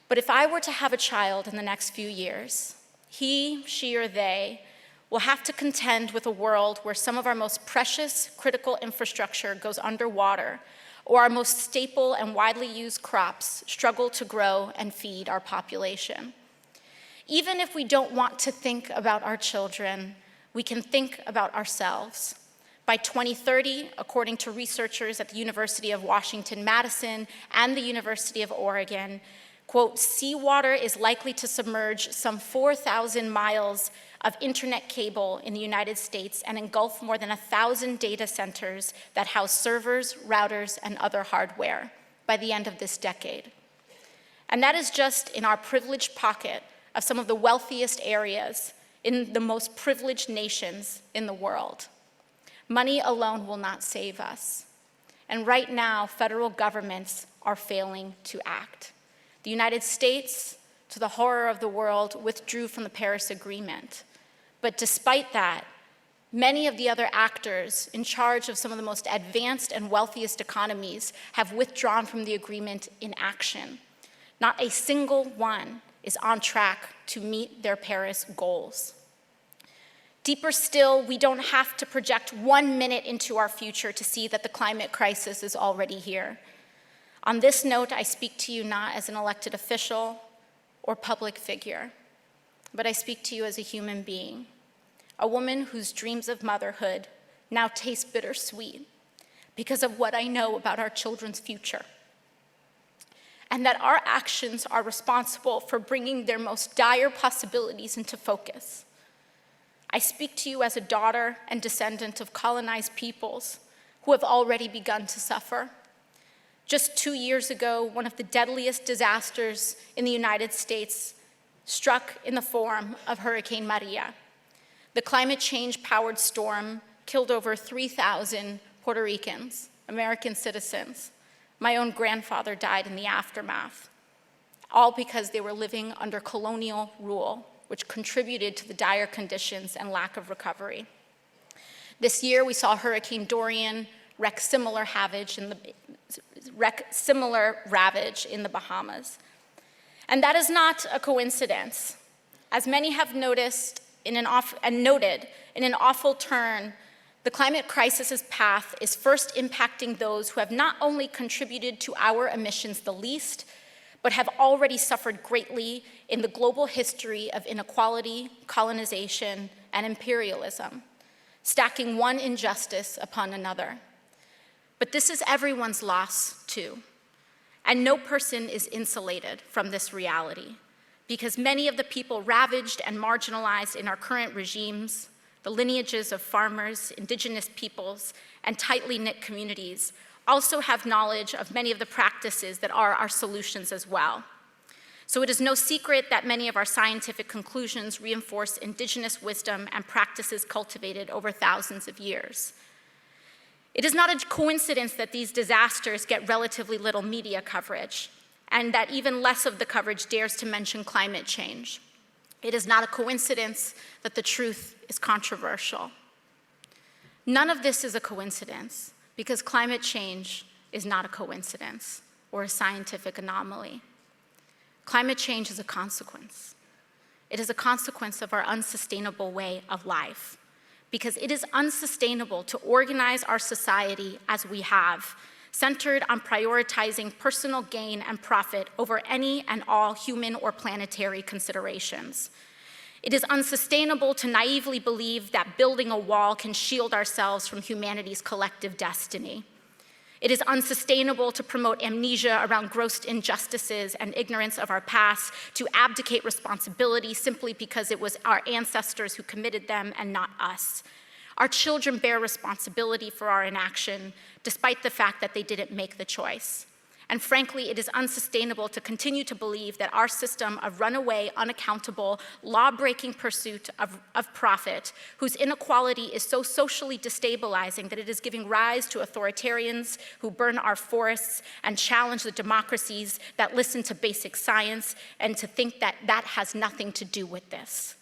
But if I were to have a child in the next few years, he, she, or they will have to contend with a world where some of our most precious critical infrastructure goes underwater, or our most staple and widely used crops struggle to grow and feed our population. Even if we don't want to think about our children, we can think about ourselves. By 2030, according to researchers at the University of Washington-Madison and the University of Oregon, quote, seawater is likely to submerge some 4,000 miles of internet cable in the United States and engulf more than 1,000 data centers that house servers, routers, and other hardware by the end of this decade. And that is just in our privileged pocket of some of the wealthiest areas in the most privileged nations in the world. Money alone will not save us. And right now, federal governments are failing to act. The United States, to the horror of the world, withdrew from the Paris Agreement. But despite that, many of the other actors in charge of some of the most advanced and wealthiest economies have withdrawn from the agreement in action. Not a single one is on track to meet their Paris goals. Deeper still, we don't have to project 1 minute into our future to see that the climate crisis is already here. On this note, I speak to you not as an elected official or public figure, but I speak to you as a human being, a woman whose dreams of motherhood now taste bittersweet because of what I know about our children's future, and that our actions are responsible for bringing their most dire possibilities into focus. I speak to you as a daughter and descendant of colonized peoples who have already begun to suffer. Just 2 years ago, one of the deadliest disasters in the United States struck in the form of Hurricane Maria. The climate change-powered storm killed over 3,000 Puerto Ricans, American citizens. My own grandfather died in the aftermath, all because they were living under colonial rule, which contributed to the dire conditions and lack of recovery. This year, we saw Hurricane Dorian wreak similar ravage in the Bahamas. And that is not a coincidence. As many have noticed noted, in an awful turn, the climate crisis's path is first impacting those who have not only contributed to our emissions the least, but have already suffered greatly in the global history of inequality, colonization, and imperialism, stacking one injustice upon another. But this is everyone's loss, too. And no person is insulated from this reality, because many of the people ravaged and marginalized in our current regimes, the lineages of farmers, indigenous peoples, and tightly knit communities, also have knowledge of many of the practices that are our solutions as well. So it is no secret that many of our scientific conclusions reinforce indigenous wisdom and practices cultivated over thousands of years. It is not a coincidence that these disasters get relatively little media coverage, and that even less of the coverage dares to mention climate change. It is not a coincidence that the truth is controversial. None of this is a coincidence, because climate change is not a coincidence or a scientific anomaly. Climate change is a consequence. It is a consequence of our unsustainable way of life, because it is unsustainable to organize our society as we have, centered on prioritizing personal gain and profit over any and all human or planetary considerations. It is unsustainable to naively believe that building a wall can shield ourselves from humanity's collective destiny. It is unsustainable to promote amnesia around gross injustices and ignorance of our past, to abdicate responsibility simply because it was our ancestors who committed them and not us. Our children bear responsibility for our inaction, despite the fact that they didn't make the choice. And frankly, it is unsustainable to continue to believe that our system of runaway, unaccountable, law-breaking pursuit of profit, whose inequality is so socially destabilizing that it is giving rise to authoritarians who burn our forests and challenge the democracies that listen to basic science, and to think that that has nothing to do with this.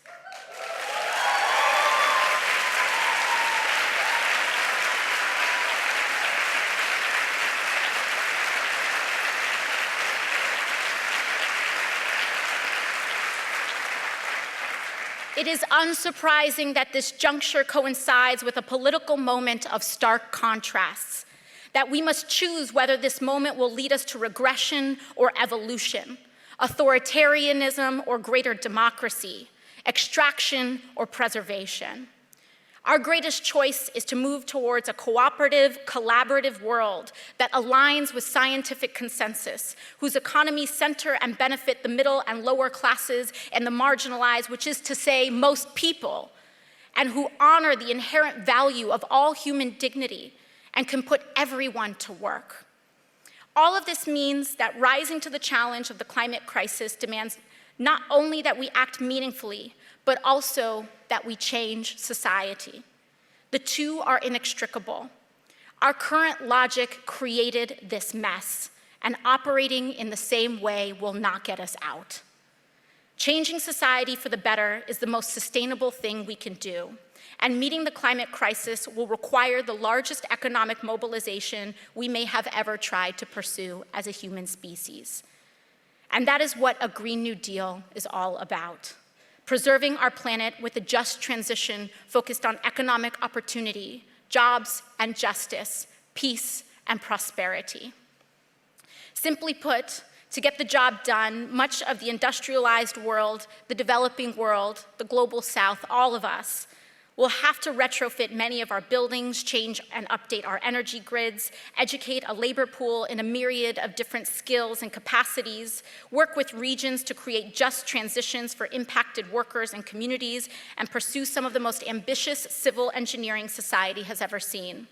It is unsurprising that this juncture coincides with a political moment of stark contrasts, that we must choose whether this moment will lead us to regression or evolution, authoritarianism or greater democracy, extraction or preservation. Our greatest choice is to move towards a cooperative, collaborative world that aligns with scientific consensus, whose economies center and benefit the middle and lower classes and the marginalized, which is to say most people, and who honor the inherent value of all human dignity and can put everyone to work. All of this means that rising to the challenge of the climate crisis demands not only that we act meaningfully, but also that we change society. The two are inextricable. Our current logic created this mess, and operating in the same way will not get us out. Changing society for the better is the most sustainable thing we can do, and meeting the climate crisis will require the largest economic mobilization we may have ever tried to pursue as a human species. And that is what a Green New Deal is all about. Preserving our planet with a just transition focused on economic opportunity, jobs and justice, peace and prosperity. Simply put, to get the job done, much of the industrialized world, the developing world, the global south, all of us, will have to retrofit many of our buildings, change and update our energy grids, educate a labor pool in a myriad of different skills and capacities, work with regions to create just transitions for impacted workers and communities, and pursue some of the most ambitious civil engineering society has ever seen.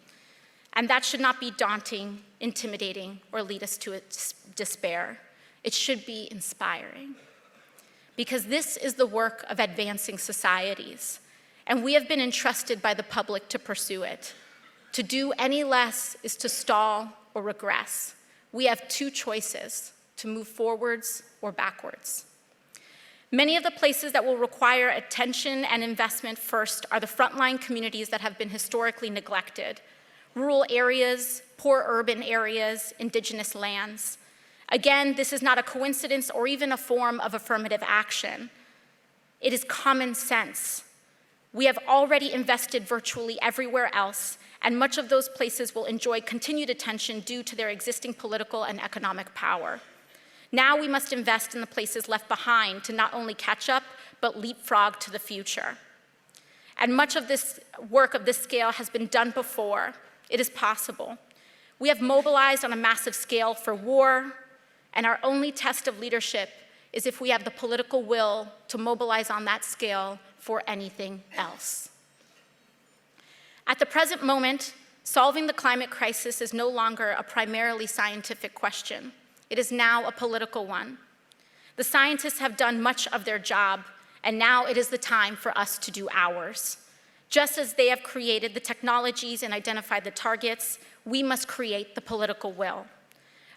And that should not be daunting, intimidating, or lead us to despair. It should be inspiring. Because this is the work of advancing societies, and we have been entrusted by the public to pursue it. To do any less is to stall or regress. We have two choices, to move forwards or backwards. Many of the places that will require attention and investment first are the frontline communities that have been historically neglected. Rural areas, poor urban areas, indigenous lands. Again, this is not a coincidence or even a form of affirmative action. It is common sense. We have already invested virtually everywhere else, and much of those places will enjoy continued attention due to their existing political and economic power. Now we must invest in the places left behind to not only catch up, but leapfrog to the future. And much of this work of this scale has been done before. It is possible. We have mobilized on a massive scale for war, and our only test of leadership is if we have the political will to mobilize on that scale for anything else. At the present moment, solving the climate crisis is no longer a primarily scientific question. It is now a political one. The scientists have done much of their job, and now it is the time for us to do ours. Just as they have created the technologies and identified the targets, we must create the political will.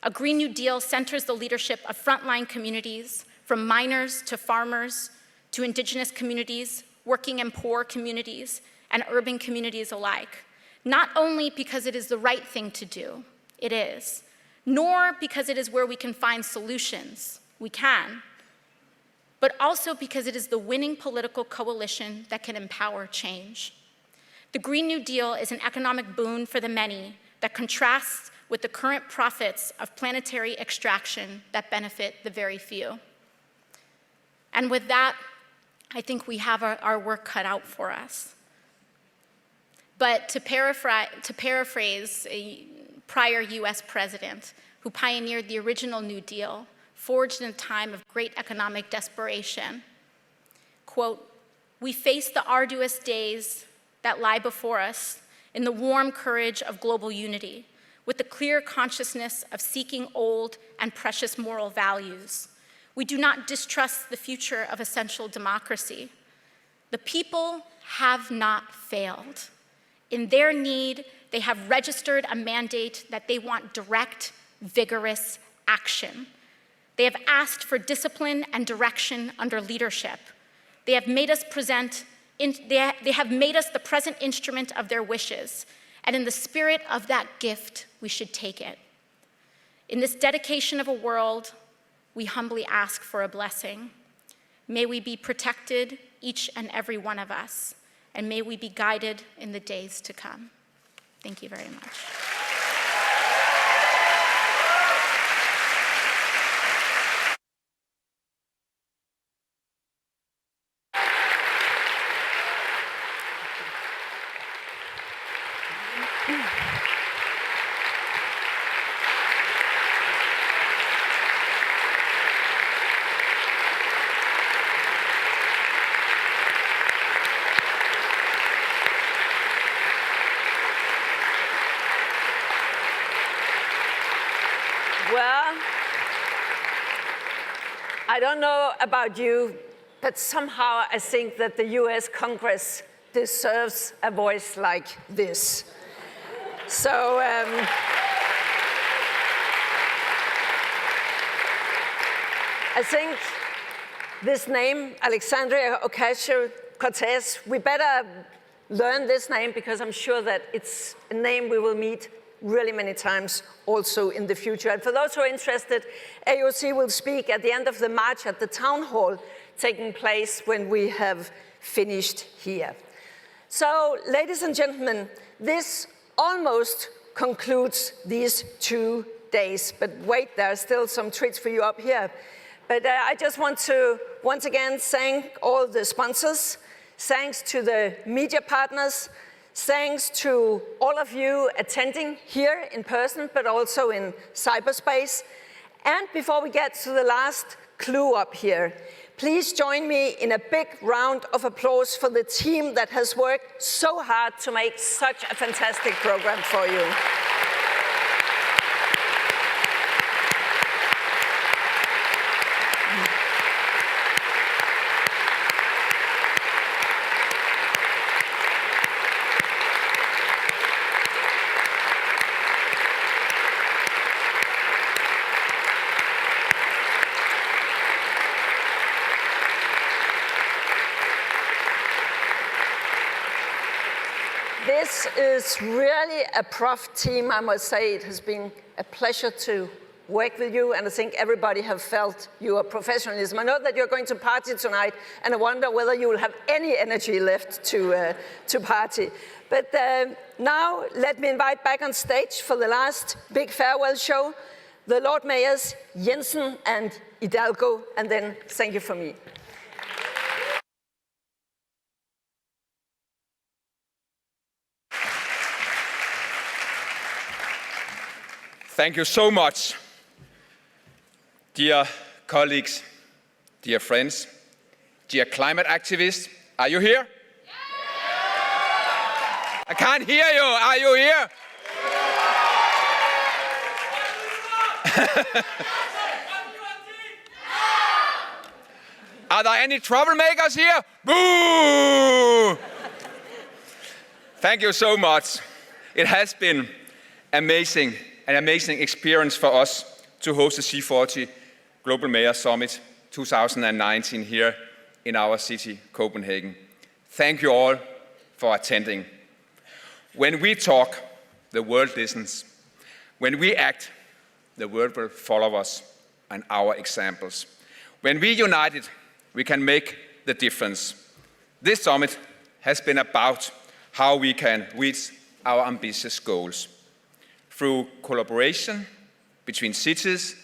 A Green New Deal centers the leadership of frontline communities, from miners to farmers, to indigenous communities, working and poor communities, and urban communities alike. Not only because it is the right thing to do, it is, nor because it is where we can find solutions, we can, but also because it is the winning political coalition that can empower change. The Green New Deal is an economic boon for the many that contrasts with the current profits of planetary extraction that benefit the very few. And with that, I think we have our work cut out for us. But to paraphrase a prior US president who pioneered the original New Deal, forged in a time of great economic desperation, quote, "We face the arduous days that lie before us in the warm courage of global unity, with the clear consciousness of seeking old and precious moral values. We do not distrust the future of essential democracy. The people have not failed. In their need, they have registered a mandate that they want direct, vigorous action. They have asked for discipline and direction under leadership. They have made us they have made us the present instrument of their wishes, and in the spirit of that gift, we should take it. In this dedication of a world, we humbly ask for a blessing. May we be protected, each and every one of us, and may we be guided in the days to come. Thank you very much. Well, I don't know about you, but somehow I think that the US Congress deserves a voice like this. So, I think this name, Alexandria Ocasio-Cortez, we better learn this name because I'm sure that it's a name we will meet really many times also in the future. And for those who are interested, AOC will speak at the end of the march at the town hall taking place when we have finished here. So, ladies and gentlemen, this almost concludes these 2 days. But wait, there are still some treats for you up here. But I just want to once again thank all the sponsors, thanks to the media partners, thanks to all of you attending here in person, but also in cyberspace. And before we get to the last clue up here, please join me in a big round of applause for the team that has worked so hard to make such a fantastic program for you. This is really a prof team, I must say. It has been a pleasure to work with you, and I think everybody have felt your professionalism. I know that you're going to party tonight, and I wonder whether you will have any energy left to party. But now, let me invite back on stage for the last big farewell show, the Lord Mayors Jensen and Hidalgo, and then thank you for me. Thank you so much, dear colleagues, dear friends, dear climate activists. Are you here? Yeah. I can't hear you. Are you here? Yeah. Are there any troublemakers here? Boo! Thank you so much. It has been amazing. An amazing experience for us to host the C40 Global Mayor Summit 2019 here in our city, Copenhagen. Thank you all for attending. When we talk, the world listens. When we act, the world will follow us and our examples. When we united, we can make the difference. This summit has been about how we can reach our ambitious goals. Through collaboration between cities,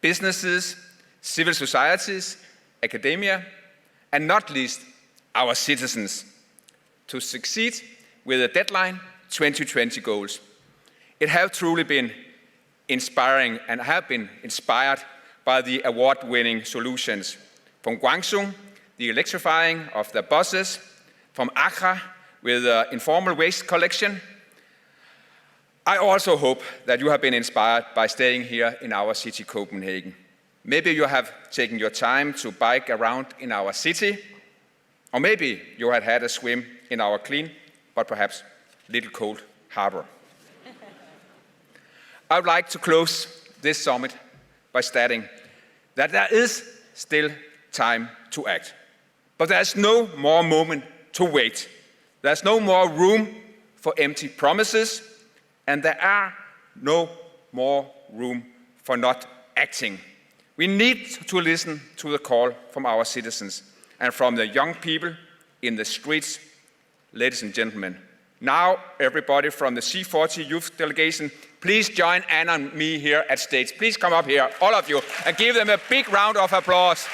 businesses, civil societies, academia, and not least our citizens, to succeed with the deadline 2020 goals. It has truly been inspiring and have been inspired by the award-winning solutions from Guangzhou, the electrifying of the buses, from Accra with informal waste collection. I also hope that you have been inspired by staying here in our city, Copenhagen. Maybe you have taken your time to bike around in our city, or maybe you had had a swim in our clean, but perhaps little cold harbor. I would like to close this summit by stating that there is still time to act. But there's no more moment to wait. There's no more room for empty promises, and there are no more room for not acting. We need to listen to the call from our citizens and from the young people in the streets. Ladies and gentlemen, now everybody from the C40 youth delegation, please join Anna and me here at stage. Please come up here, all of you, and give them a big round of applause.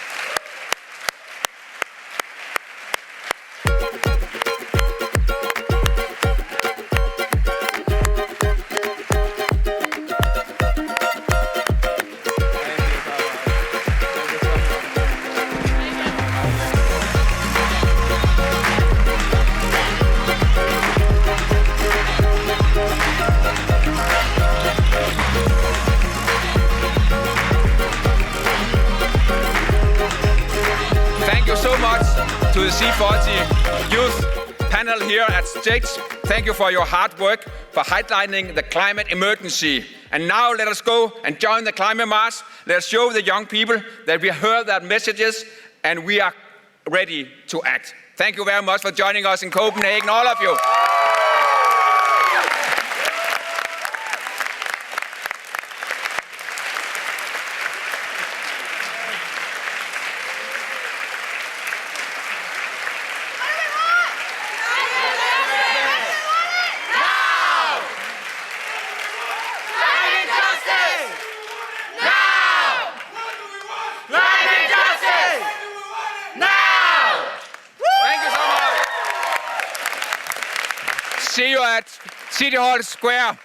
panel here at stage, thank you for your hard work for highlighting the climate emergency. And now let us go and join the climate march. Let's show the young people that we heard their messages and we are ready to act. Thank you very much for joining us in Copenhagen, all of you. See you at City Hall Square.